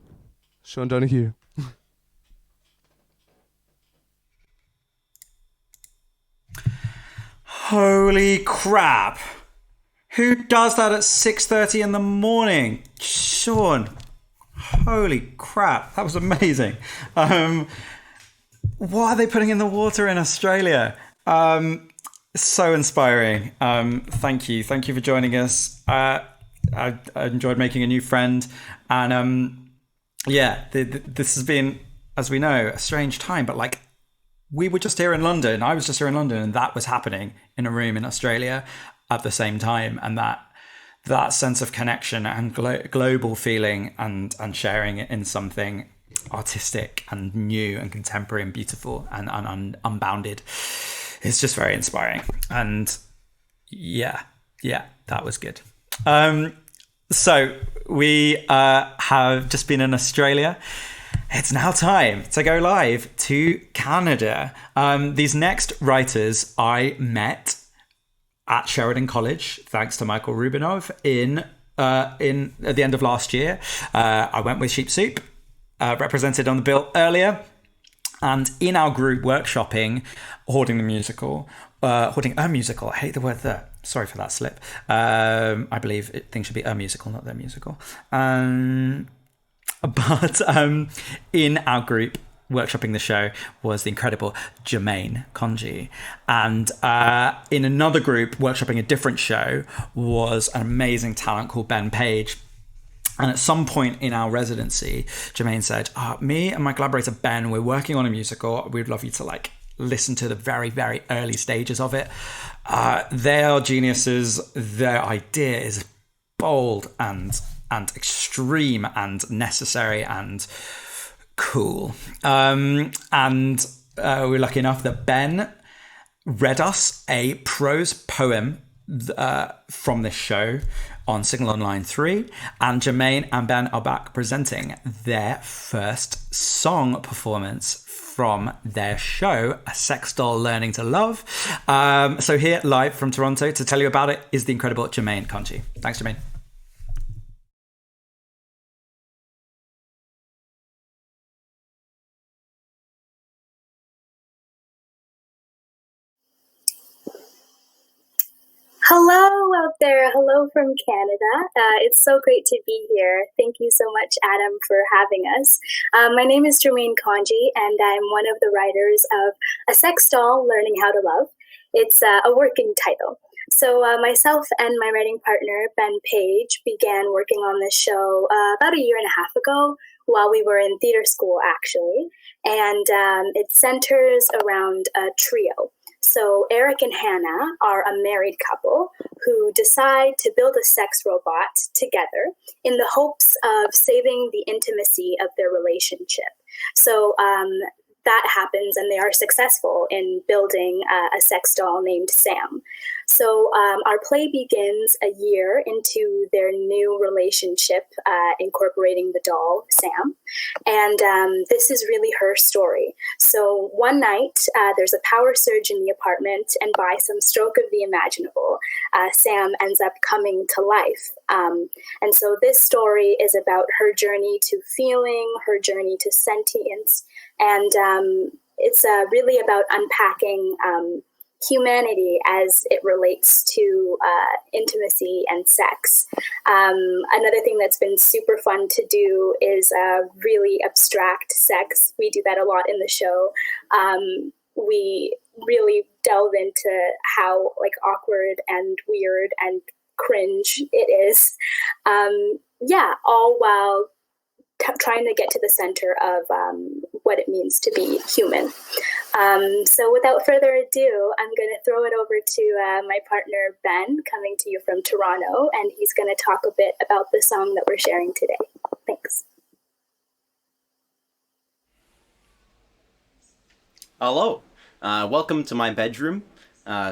Sean Donehue. Holy crap! Who does that at 6:30 in the morning? Sean, holy crap, that was amazing. What are they putting in the water in Australia? So inspiring. Thank you for joining us. I enjoyed making a new friend, and this has been, as we know, a strange time, but like, we were just here in London, I was just here in London, and that was happening in a room in Australia at the same time, and that sense of connection and global feeling and sharing it in something artistic and new and contemporary and beautiful and unbounded is just very inspiring. And yeah, that was good. So we have just been in Australia. It's now time to go live to Canada. These next writers I met at Sheridan College, thanks to Michael Rubinov, at the end of last year. I went with Sheep Soup, represented on the bill earlier. And in our group workshopping, Hoarding a musical, I hate the word there. Sorry for that slip. I believe things should be a musical, not their musical. But in our group, workshopping the show was the incredible Germaine, Konji. And in another group, workshopping a different show, was an amazing talent called Ben Page. And at some point in our residency, Germaine said, me and my collaborator Ben, we're working on a musical. We'd love you to listen to the very, very early stages of it. They are geniuses. Their idea is bold and extreme and necessary and cool. And we're lucky enough that Ben read us a prose poem from this show on Signal on Line 3, and Germaine and Ben are back presenting their first song performance from their show, A Sex Doll Learning to Love. So here, live from Toronto, to tell you about it is the incredible Germaine, Konji. Thanks, Germaine. Hello out there. Hello from Canada. It's so great to be here. Thank you so much, Adam, for having us. My name is Germaine Konji, and I'm one of the writers of A Sex Doll Learning How to Love. It's a working title. So myself and my writing partner, Ben Page, began working on this show about a year and a half ago while we were in theater school, actually. And it centers around a trio. So Eric and Hannah are a married couple who decide to build a sex robot together in the hopes of saving the intimacy of their relationship. So that happens, and they are successful in building a sex doll named Sam. So our play begins a year into their new relationship, incorporating the doll, Sam. And this is really her story. So one night, there's a power surge in the apartment, and by some stroke of the imaginable, Sam ends up coming to life. And so this story is about her journey to feeling, her journey to sentience, and it's really about unpacking humanity as it relates to intimacy and sex. Another thing that's been super fun to do is really abstract sex. We do that a lot in the show. We really delve into how awkward and weird and cringe it is. All while trying to get to the center of what it means to be human. So without further ado, I'm going to throw it over to my partner, Ben, coming to you from Toronto, and he's going to talk a bit about the song that we're sharing today. Thanks. Hello. Welcome to my bedroom.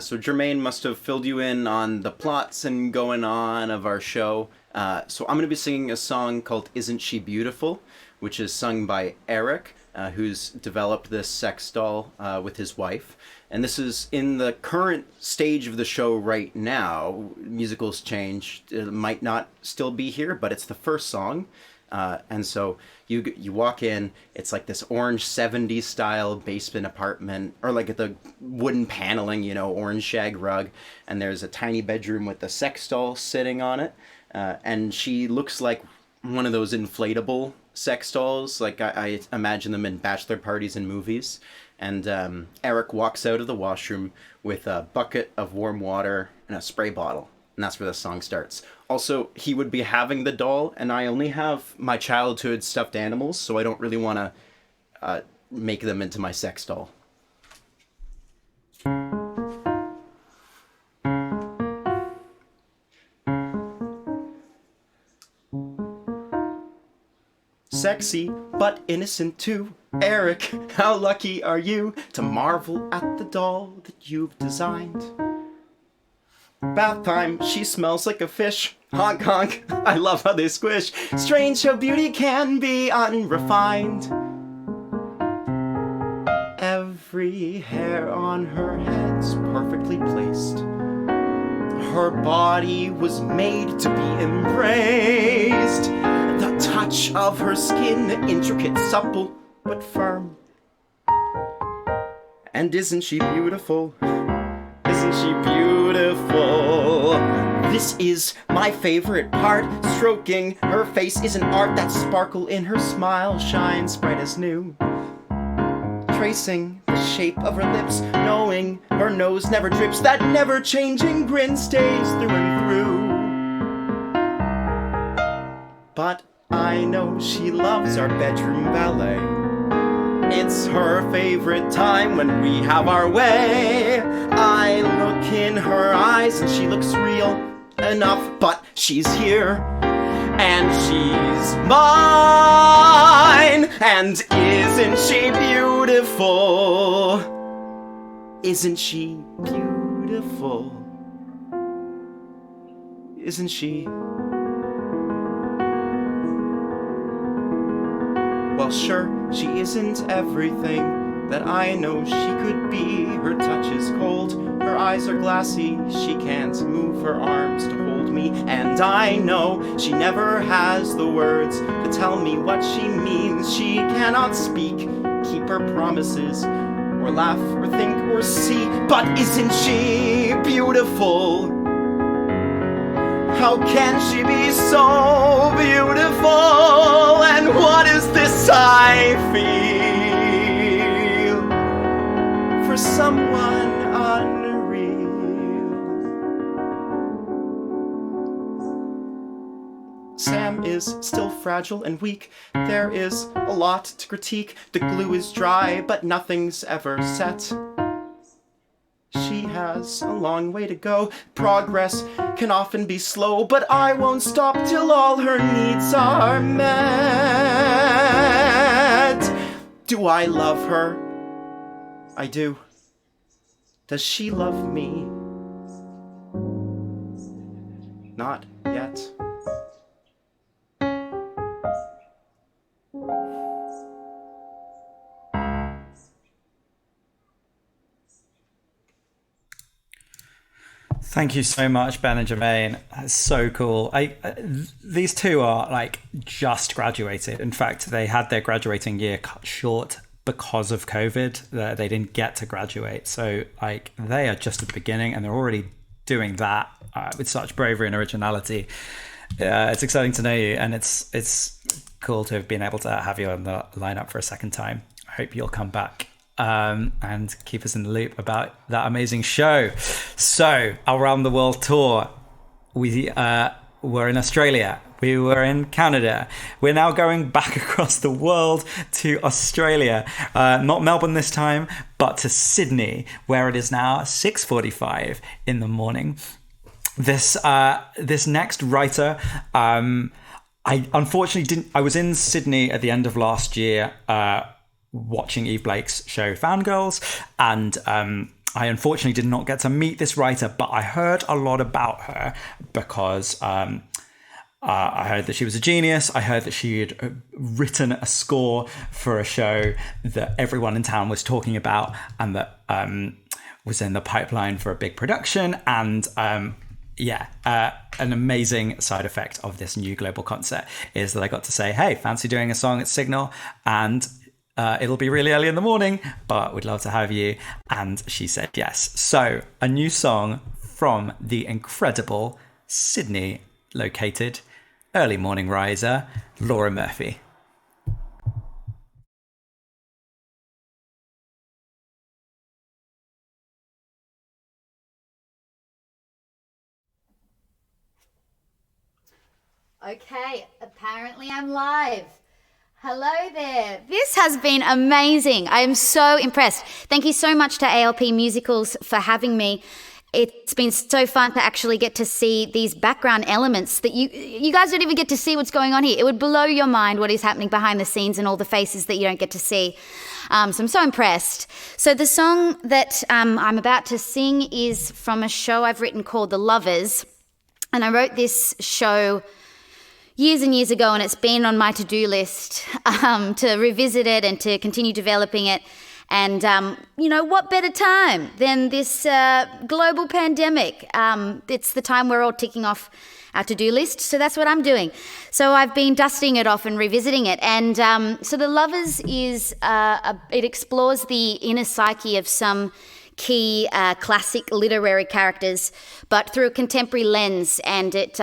So Germaine must have filled you in on the plots and going on of our show. So I'm going to be singing a song called Isn't She Beautiful, which is sung by Eric, who's developed this sex doll with his wife. And this is in the current stage of the show right now. Musicals change. It might not still be here, but it's the first song. And so you walk in, it's like this orange 70s style basement apartment, or like the wooden paneling, orange shag rug. And there's a tiny bedroom with the sex doll sitting on it. And she looks like one of those inflatable sex dolls, like I imagine them in bachelor parties and movies. And Eric walks out of the washroom with a bucket of warm water and a spray bottle. And that's where the song starts. Also, he would be having the doll, and I only have my childhood stuffed animals, so I don't really want to make them into my sex doll. Sexy, but innocent too. Eric, how lucky are you to marvel at the doll that you've designed? Bath time, she smells like a fish. Honk honk, I love how they squish. Strange how beauty can be unrefined. Every hair on her head's perfectly placed. Her body was made to be embraced. The touch of her skin, intricate, supple, but firm. And isn't she beautiful? Isn't she beautiful? This is my favorite part. Stroking her face is an art. That sparkle in her smile shines bright as new. Tracing the shape of her lips, knowing her nose never drips. That never-changing grin stays through and through. But I know she loves our bedroom ballet. It's her favorite time when we have our way. I look in her eyes and she looks real enough, but she's here and she's mine. And isn't she beautiful? Isn't she beautiful? Isn't she? Well, sure, she isn't everything that I know she could be. Her touch is cold, her eyes are glassy. She can't move her arms to hold me. And I know she never has the words to tell me what she means. She cannot speak, keep her promises, or laugh, or think, or see. But isn't she beautiful? How can she be so beautiful? And what is this I feel for someone unreal? Sam is still fragile and weak. There is a lot to critique. The glue is dry, but nothing's ever set. She has a long way to go. Progress can often be slow, but I won't stop till all her needs are met. Do I love her? I do. Does she love me? Not yet. Thank you so much, Ben and Germaine. That's so cool. These two are like just graduated. In fact, they had their graduating year cut short because of COVID. They didn't get to graduate. So like they are just at the beginning and they're already doing that with such bravery and originality. It's exciting to know you, and it's cool to have been able to have you on the lineup for a second time. I hope you'll come back. And keep us in the loop about that amazing show. So, our Around the World tour. We were in Australia. We were in Canada. We're now going back across the world to Australia. Not Melbourne this time, but to Sydney, where it is now 6:45 in the morning. This next writer, I unfortunately didn't. I was in Sydney at the end of last year, watching Eve Blake's show Fangirls, and I unfortunately did not get to meet this writer, but I heard a lot about her because I heard that she was a genius. I heard that she had written a score for a show that everyone in town was talking about, and that was in the pipeline for a big production. And an amazing side effect of this new global concert is that I got to say, hey, fancy doing a song at Signal? And it'll be really early in the morning, but we'd love to have you. And she said yes. So a new song from the incredible Sydney located early morning riser, Laura Murphy. Okay, apparently I'm live. Hello there. This has been amazing. I am so impressed. Thank you so much to ALP Musicals for having me. It's been so fun to actually get to see these background elements that you guys don't even get to see what's going on here. It would blow your mind what is happening behind the scenes and all the faces that you don't get to see. So I'm so impressed. So the song that I'm about to sing is from a show I've written called The Lovers. And I wrote this show years and years ago, and it's been on my to-do list to revisit it and to continue developing it. And, what better time than this global pandemic? It's the time we're all ticking off our to-do list, so that's what I'm doing. So I've been dusting it off and revisiting it. And so The Lovers is, it explores the inner psyche of some key classic literary characters, but through a contemporary lens, and it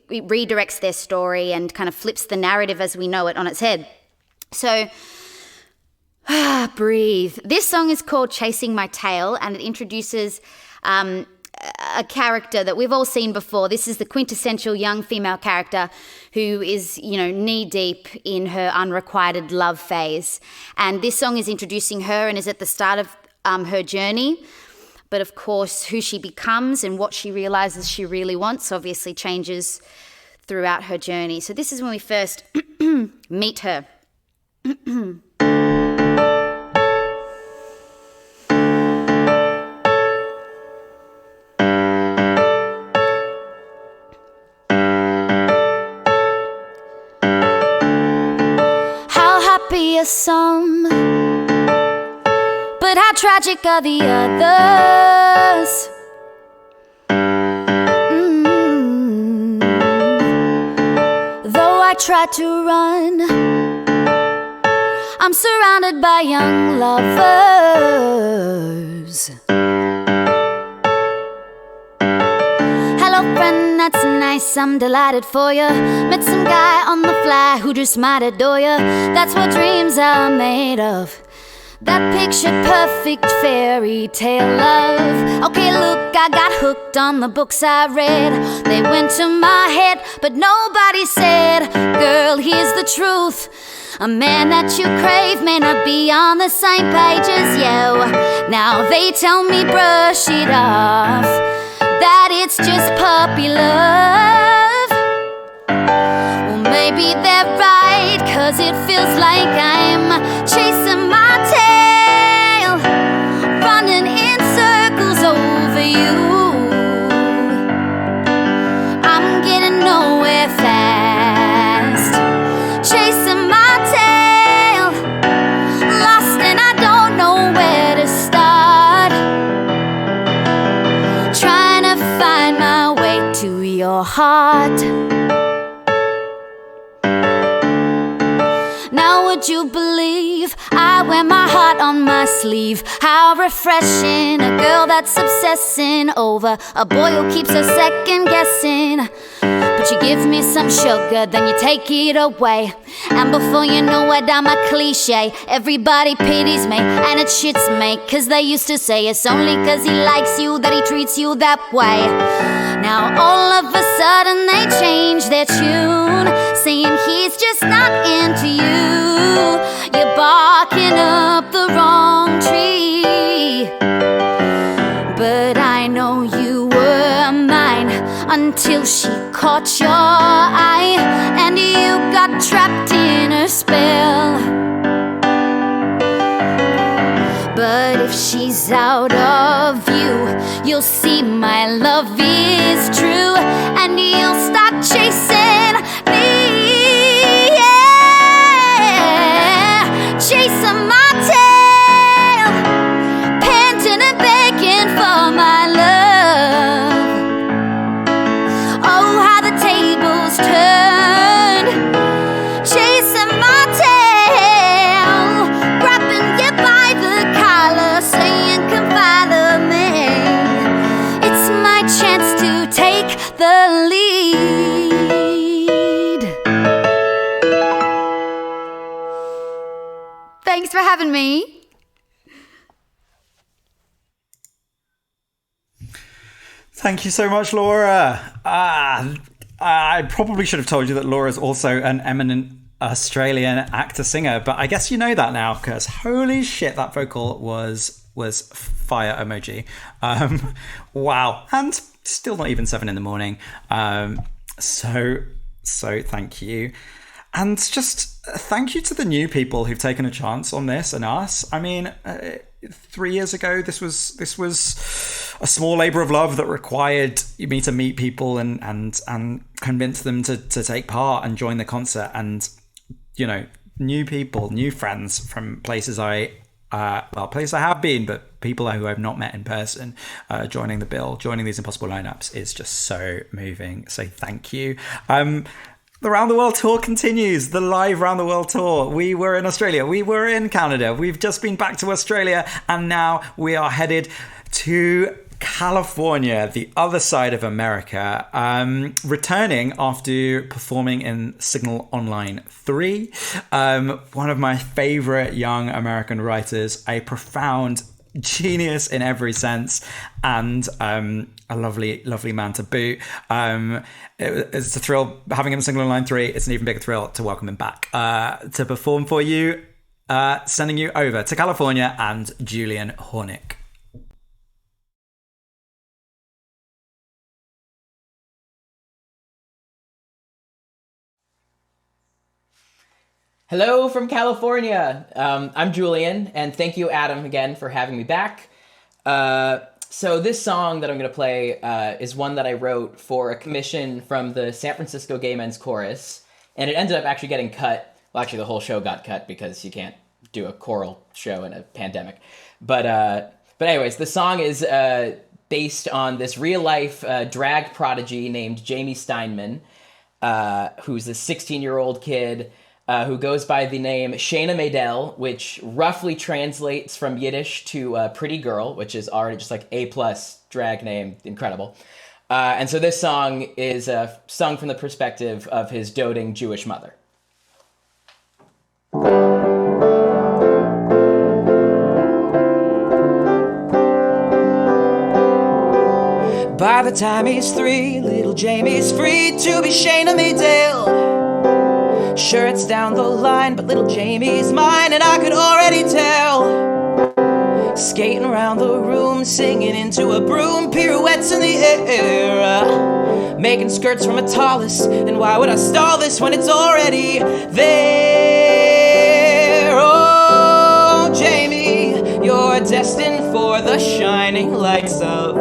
redirects their story and kind of flips the narrative as we know it on its head. So, breathe. This song is called Chasing My Tail, and it introduces a character that we've all seen before. This is the quintessential young female character who is, knee-deep in her unrequited love phase. And this song is introducing her and is at the start of her journey. But of course, who she becomes and what she realizes she really wants obviously changes throughout her journey. So this is when we first meet her. How happy are some, but how tragic are the others? Though I try to run, I'm surrounded by young lovers. Hello friend, that's nice, I'm delighted for you. Met some guy on the fly who just might adore you. That's what dreams are made of. That picture perfect fairy tale love. Okay, look, I got hooked on the books I read. They went to my head, but nobody said, girl, here's the truth. A man that you crave may not be on the same page as you. Now they tell me brush it off, that it's just puppy love. Well, maybe they're right, 'cause it feels like I'm chasing my tail, running in circles over you. I'm getting nowhere fast, chasing my tail, lost and I don't know where to start, trying to find my way to your heart. Now would you believe I wear my heart on my sleeve? How refreshing, a girl that's obsessing over a boy who keeps her second guessing. But you give me some sugar, then you take it away, and before you know it, I'm a cliche. Everybody pities me, and it shits me, 'cause they used to say it's only 'cause he likes you that he treats you that way. Now all of a sudden they change their tune, saying he's just not into you. You're barking up the wrong tree, but I know you were mine until she caught your eye and you got trapped in her spell. But if she's out of view, you'll see my love is true, and you'll start chasing me, yeah, chasing my tail, panting and begging for my love. Oh, how the tables turned, chasing my tail, grabbing you by the collar, saying come follow me. It's my chance to take the lead. Thanks for having me. Thank you so much, Laura. I probably should have told you that Laura is also an eminent Australian actor-singer, but I guess you know that now, because holy shit, that vocal was fire emoji. Wow. And still not even 7 a.m. So thank you. And just thank you to the new people who've taken a chance on this and us. I mean, 3 years ago, this was a small labor of love that required me to meet people and convince them to take part and join the concert. And, you know, new people, new friends from places I places I have been, but people who I've not met in person, joining the bill, joining these impossible lineups is just so moving. So thank you. The Round the World tour continues, the live Round the World tour. We were in Australia, we were in Canada, we've just been back to Australia, and now we are headed to California, the other side of America, returning after performing in Signal Online 3. One of my favorite young American writers, a profound genius in every sense, and a lovely man to boot. It's a thrill having him in Signal Online 3. It's an even bigger thrill to welcome him back to perform for you, sending you over to California and Julian Hornik. Hello from California. I'm Julian, and thank you, Adam, again for having me back. So this song that I'm going to play is one that I wrote for a commission from the San Francisco Gay Men's Chorus, and it ended up actually getting cut. Well, actually, the whole show got cut because you can't do a choral show in a pandemic. But anyways, the song is based on this real-life drag prodigy named Jamie Steinman, who's a 16-year-old kid who goes by the name Shayna Maidel, which roughly translates from Yiddish to pretty girl, which is already just like A+ drag name, incredible. And so this song is sung from the perspective of his doting Jewish mother. By the time he's 3, little Jamie's free to be Shayna Maidel. Sure, it's down the line, but little Jamie's mine, and I could already tell. Skating around the room, singing into a broom, pirouettes in the air, making skirts from a tallis, and why would I stall this when it's already there? Oh, Jamie, you're destined for the shining lights of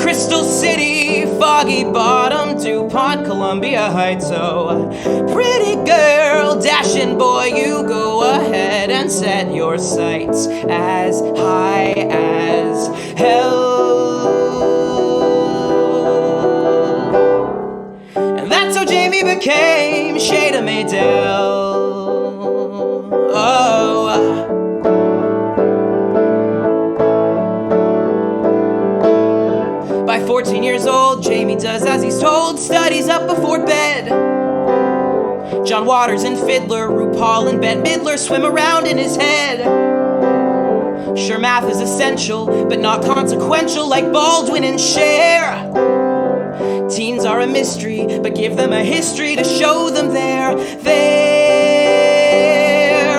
Crystal City, Foggy Bottom, DuPont, Columbia Heights. Oh, pretty girl, dashing boy, you go ahead and set your sights as high as hell. And that's how Jamie became Shayna Maidel. Oh, by 14 years old, Jamie does as he's told, studies up before bed. John Waters and Fiddler, RuPaul and Bette Midler swim around in his head. Sure, math is essential, but not consequential like Baldwin and Cher. Teens are a mystery, but give them a history to show them they're there.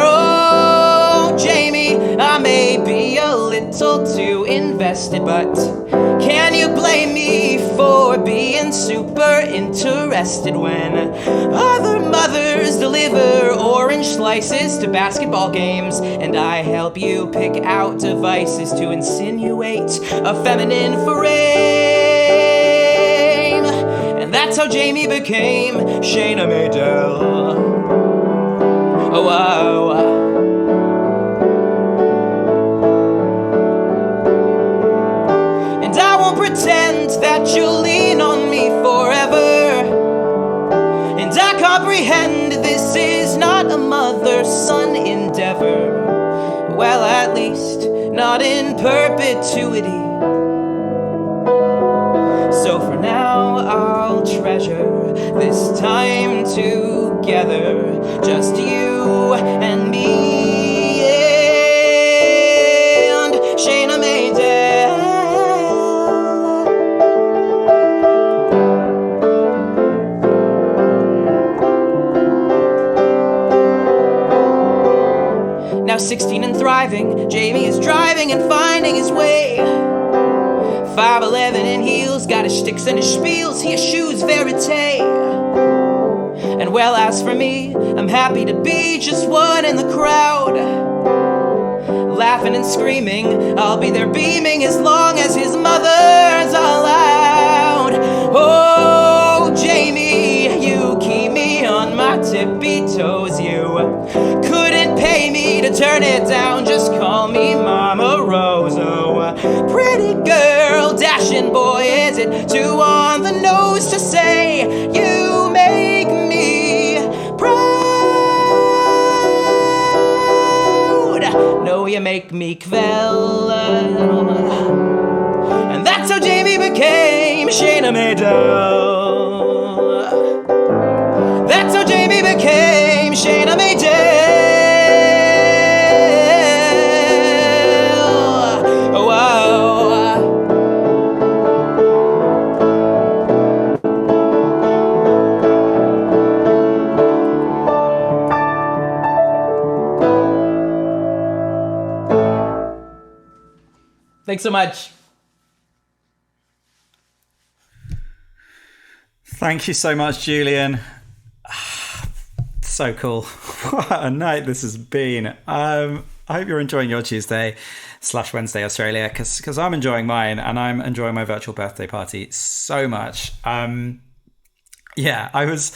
Oh, Jamie, I may be a little too invested, but can you blame me for being super interested when other mothers deliver orange slices to basketball games and I help you pick out devices to insinuate a feminine frame? And that's how Jamie became Shayna Maidel. Oh, wow. Pretend that you'll lean on me forever, and I comprehend this is not a mother-son endeavor. Well, at least not in perpetuity. So for now I'll treasure this time together, just you and me and Shayna Maidel. Now 16 and thriving, Jamie is driving and finding his way. 5'11" in heels, got his shticks and his spiels, he eschews verite. And well, as for me, I'm happy to be just one in the crowd. Laughing and screaming, I'll be there beaming as long as his mother's allowed. Oh, Jamie, you keep me on my tippy toes. You couldn't pay me to turn it down, just call me knows to say, you make me proud. No, you make me quell. And that's how Jamie became Shayna Maidel. That's how Jamie became Shayna Maidel. Thanks so much. Thank you so much, Julian. So cool. What a night this has been. I hope you're enjoying your Tuesday/Wednesday Australia, because I'm enjoying mine, and I'm enjoying my virtual birthday party so much. Yeah, I was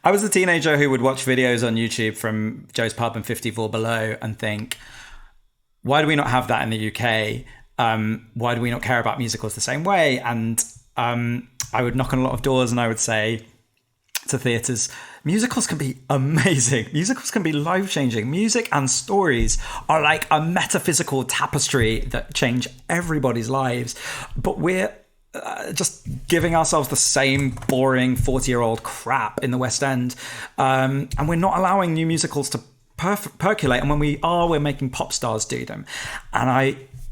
a teenager who would watch videos on YouTube from Joe's Pub and 54 Below and think, why do we not have that in the UK? Why do we not care about musicals the same way? And I would knock on a lot of doors and I would say to theatres, musicals can be amazing. Musicals can be life-changing. Music and stories are like a metaphysical tapestry that change everybody's lives. But we're just giving ourselves the same boring 40-year-old crap in the West End. And we're not allowing new musicals to percolate. And when we are, we're making pop stars do them. And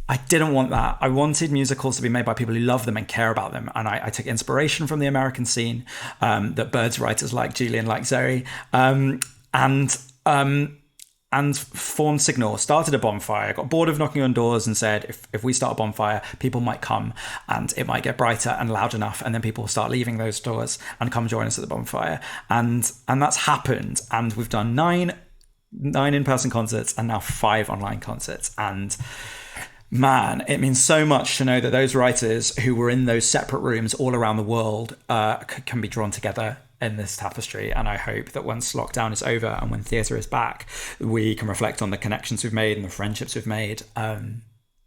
I didn't want that. I wanted musicals to be made by people who love them and care about them. And I took inspiration from the American scene, that Birds writers like Julian, like Zoe, and formed Signal, started a bonfire, got bored of knocking on doors and said, if we start a bonfire, people might come and it might get brighter and loud enough. And then people will start leaving those doors and come join us at the bonfire. And that's happened. And we've done nine in-person concerts and now 5 online concerts. And man, it means so much to know that those writers who were in those separate rooms all around the world can be drawn together in this tapestry. And I hope that once lockdown is over and when theatre is back, we can reflect on the connections we've made and the friendships we've made.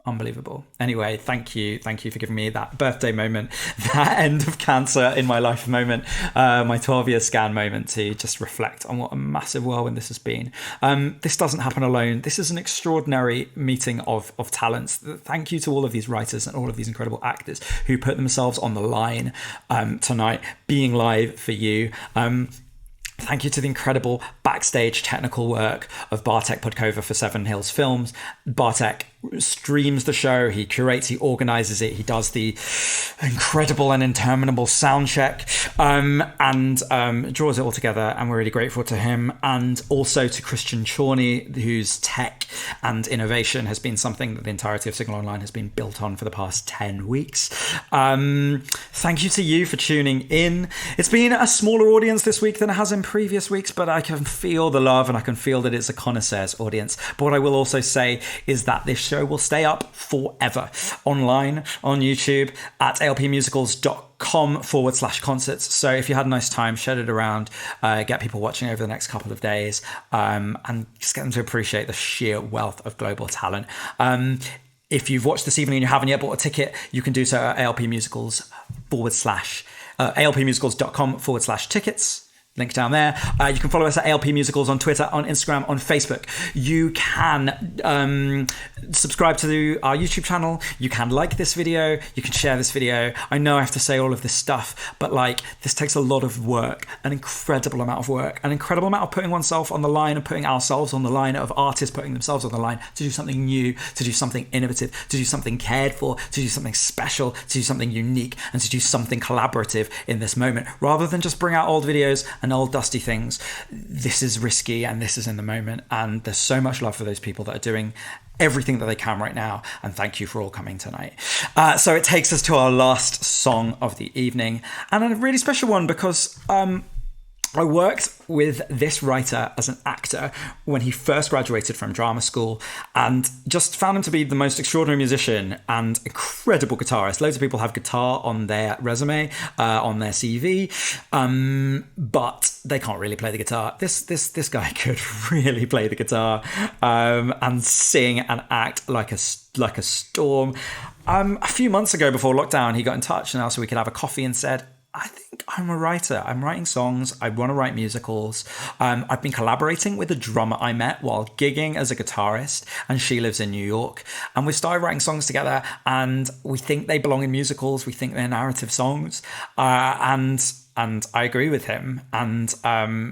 Unbelievable. Anyway, thank you for giving me that birthday moment, that end of cancer in my life moment, my 12-year scan moment, to just reflect on what a massive whirlwind this has been. This doesn't happen alone. This is an extraordinary meeting of talents. Thank you to all of these writers and all of these incredible actors who put themselves on the line tonight, being live for you. Thank you to the incredible backstage technical work of Bartek Podkova for Seven Hills Films. Bartek streams the show, he curates, he organizes it, he does the incredible and interminable sound check, and draws it all together, and we're really grateful to him. And also to Christian Czornyj, whose tech and innovation has been something that the entirety of Signal Online has been built on for the past 10 weeks. Thank you to you for tuning in. It's been a smaller audience this week than it has in previous weeks, but I can feel the love and I can feel that it's a connoisseur's audience. But what I will also say is that this show will stay up forever online on YouTube at alpmusicals.com/concerts. So if you had a nice time, share it around, get people watching over the next couple of days, and just get them to appreciate the sheer wealth of global talent. If you've watched this evening and you haven't yet bought a ticket, you can do so at alpmusicals.com/tickets. Link down there. You can follow us at ALP Musicals on Twitter, on Instagram, on Facebook. You can subscribe to our YouTube channel. You can like this video. You can share this video. I know I have to say all of this stuff, but this takes a lot of work, an incredible amount of work, an incredible amount of putting oneself on the line and putting ourselves on the line, of artists putting themselves on the line to do something new, to do something innovative, to do something cared for, to do something special, to do something unique, and to do something collaborative in this moment, rather than just bring out old videos and old dusty things. This is risky and this is in the moment, and there's so much love for those people that are doing everything that they can right now, and thank you for all coming tonight. So it takes us to our last song of the evening, and a really special one because I worked with this writer as an actor when he first graduated from drama school, and just found him to be the most extraordinary musician and incredible guitarist. Loads of people have guitar on their resume, on their CV, but they can't really play the guitar. This guy could really play the guitar, and sing and act like a storm. A few months ago, before lockdown, he got in touch and asked if we could have a coffee and said, I I'm a writer. I'm writing songs. I want to write musicals. I've been collaborating with a drummer I met while gigging as a guitarist, and she lives in New York. And we started writing songs together, and we think they belong in musicals. We think they're narrative songs. And I agree with him. And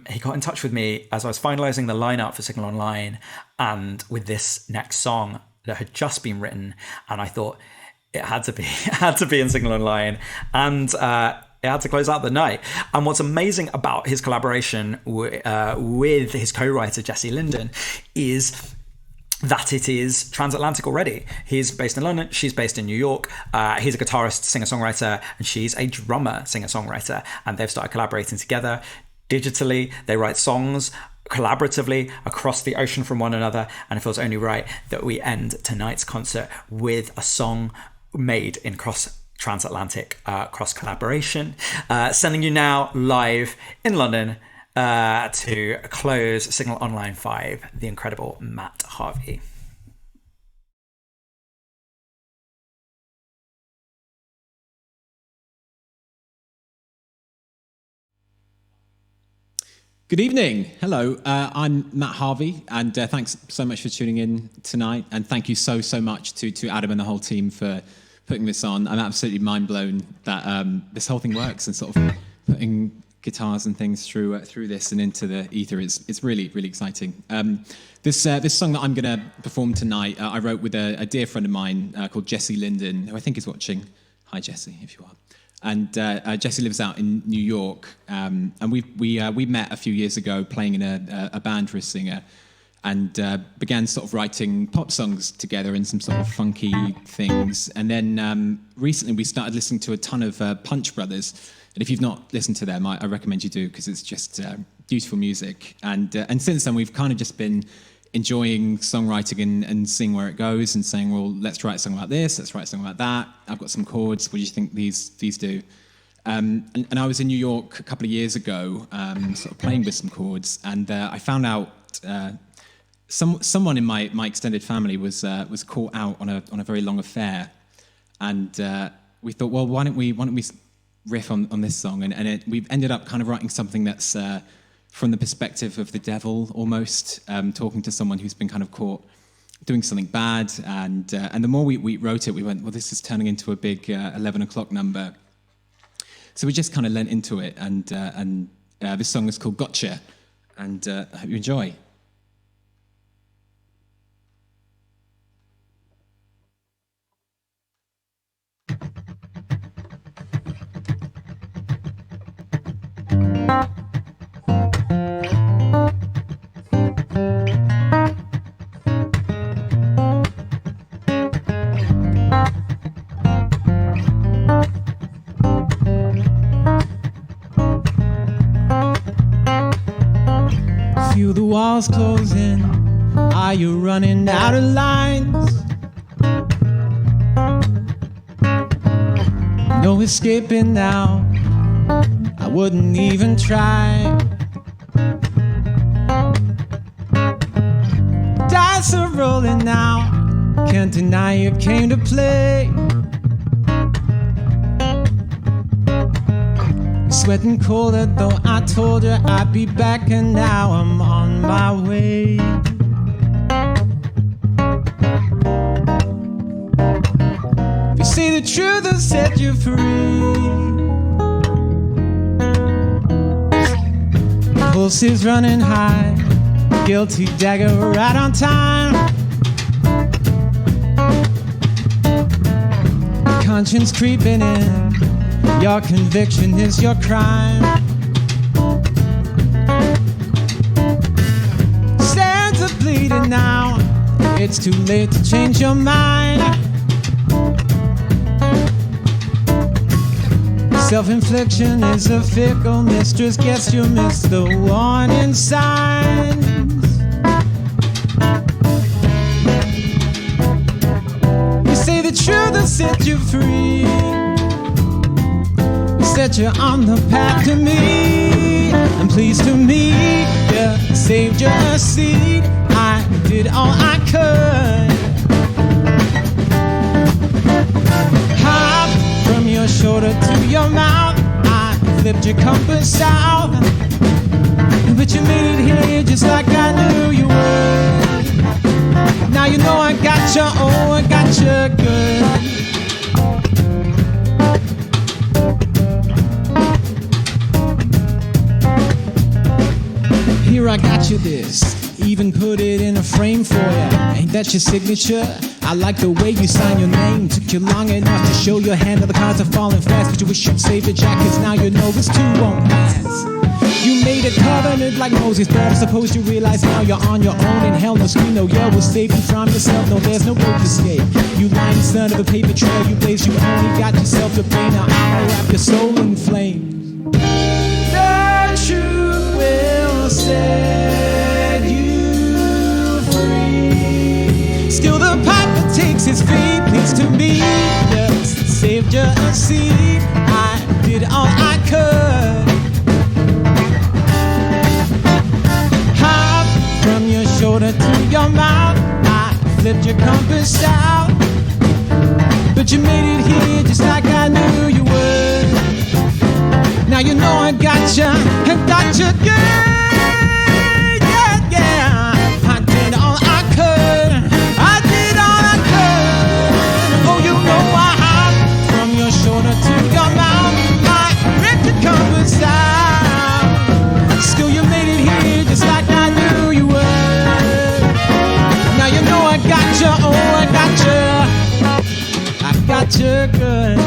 he got in touch with me as I was finalizing the lineup for Signal Online, and with this next song that had just been written. And I thought it had to be in Signal Online. And it had to close out the night. And what's amazing about his collaboration with his co-writer, Jessie Linden, is that it is transatlantic already. He's based in London, she's based in New York. He's a guitarist, singer-songwriter, and she's a drummer, singer-songwriter. And they've started collaborating together digitally. They write songs collaboratively across the ocean from one another. And it feels only right that we end tonight's concert with a song made in transatlantic cross collaboration. Sending you now live in London to close Signal Online 5, the incredible Matt Harvey. Good evening. Hello, I'm Matt Harvey, and thanks so much for tuning in tonight. And thank you so much to Adam and the whole team for putting this on. I'm absolutely mind blown that this whole thing works, and sort of putting guitars and things through this and into the ether. It's really exciting. This song that I'm going to perform tonight, I wrote with a dear friend of mine called Jessie Linden, who I think is watching. Hi, Jessie, if you are. And Jessie lives out in New York, and we met a few years ago playing in a band for a singer, and began sort of writing pop songs together and some sort of funky things. And then recently we started listening to a ton of Punch Brothers. And if you've not listened to them, I recommend you do, because it's just beautiful music. And since then, we've kind of just been enjoying songwriting and seeing where it goes, and saying, well, let's write a song about this, let's write a song about that. I've got some chords. What do you think these do? And I was in New York a couple of years ago, sort of playing with some chords, and I found out someone in my extended family was caught out on a very long affair, and we thought, well, why don't we riff on this song, and we've ended up kind of writing something that's from the perspective of the devil, almost, talking to someone who's been kind of caught doing something bad, and the more we wrote it, we went, well, this is turning into a big 11 o'clock number. So we just kind of lent into it, and this song is called Gotcha, and I hope you enjoy. Feel the walls closing. Are you running out of lines? No escaping now. I wouldn't even try. Dice are rolling now. Can't deny you came to play. Sweating colder, though I told you I'd be back, and now I'm on my way. If you say the truth, will set you free. Pulse is running high, guilty dagger right on time. Conscience creeping in, your conviction is your crime. Sands are bleeding now, it's too late to change your mind. Self-infliction is a fickle mistress, guess you missed the warning signs. You say the truth will set you free, set you on the path to me. I'm pleased to meet you, saved your seed. I did all I could. Hop from your shoulder to your mouth. I flipped your compass south, but you made it here just like I knew you would. Now you know I got you, oh, I got you good. Here I got you this, even put it in a frame for ya. Ain't that your signature? I like the way you sign your name. Took you long enough to show your hand, the cards are falling fast, but you wish you'd save the jackets. Now you know this too won't pass. You made a covenant like Moses, but I suppose you realize now you're on your own. And hell no screen, no yeah, will save you from yourself. No, there's no road to escape. You lying son of a paper trail you blaze. You only got yourself to blame. Now I'ma wrap your soul in flames. The truth will set you free. Still the piper takes his fee. Please to me, just saved you a seat. I did all I could. From your shoulder to your mouth, I flipped your compass south, but you made it here just like I knew you would. Now you know I got you good, yeah, yeah. I did all I could, I did all I could. Oh, you know I hopped from your shoulder to your mouth, I flipped your compass south. Still you made it here just like I knew you would. Now you know I got you, oh I got you good.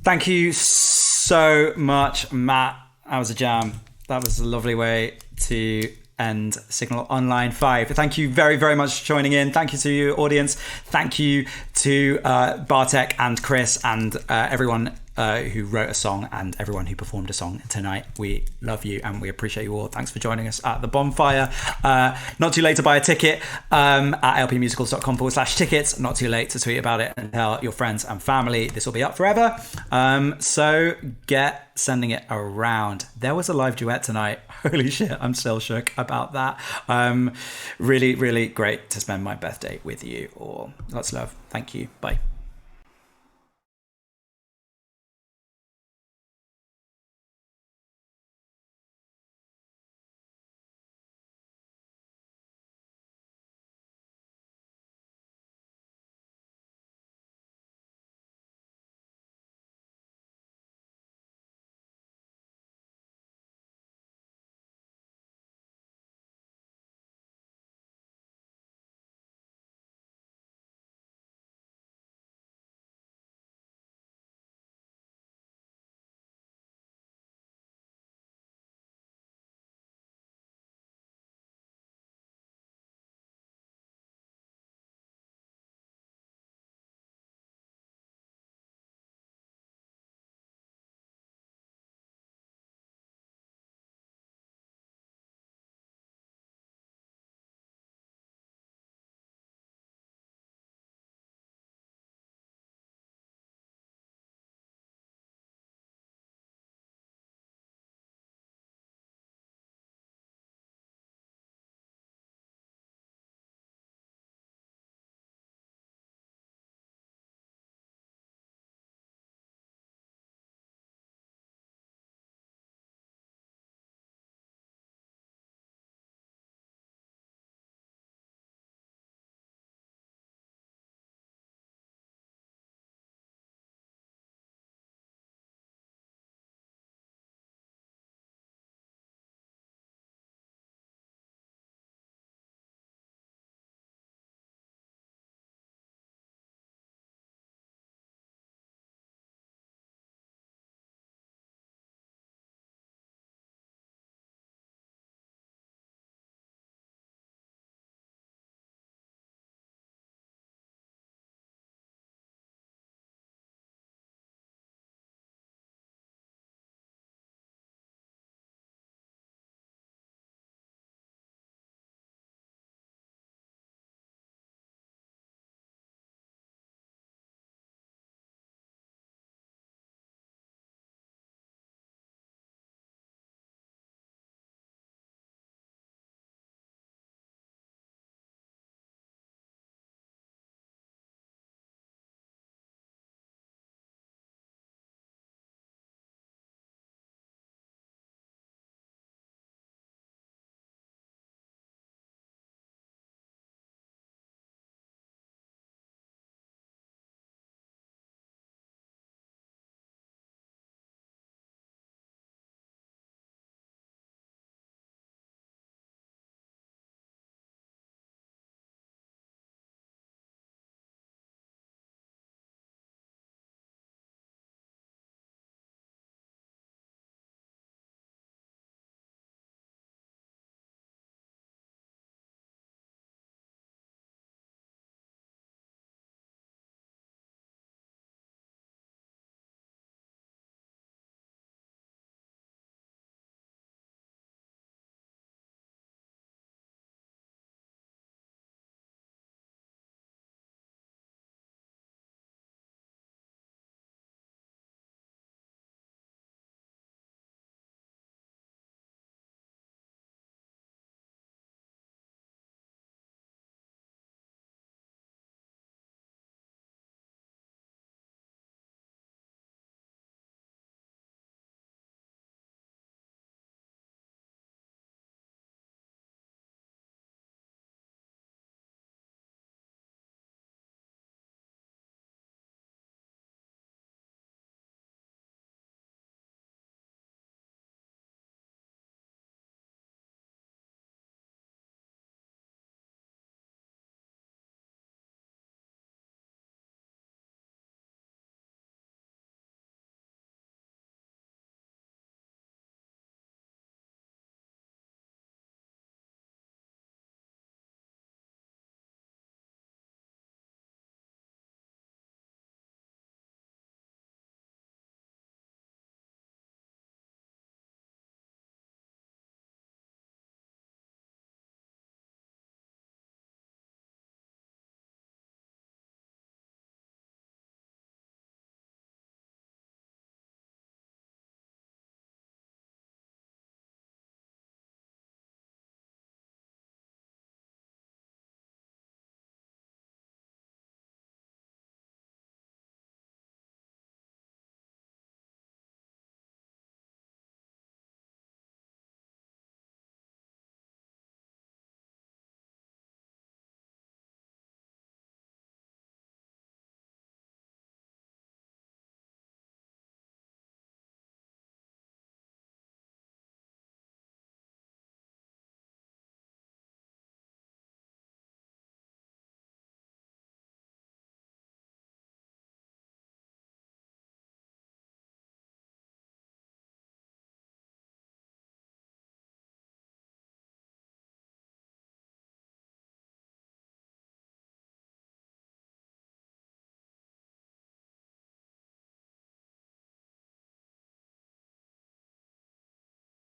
Thank you so much, Matt. That was a jam. That was a lovely way to end Signal Online 5. Thank you very, very much for joining in. Thank you to your audience. Thank you to Bartek and Chris and everyone who wrote a song and everyone who performed a song tonight. We love you and we appreciate you all. Thanks for joining us at the bonfire. Not too late to buy a ticket at lpmusicals.com/tickets. Not too late to tweet about it and tell your friends and family. This will be up forever. So get sending it around. There was a live duet tonight. Holy shit, I'm still shook about that. Really, really great to spend my birthday with you all. Lots of love. Thank you. Bye.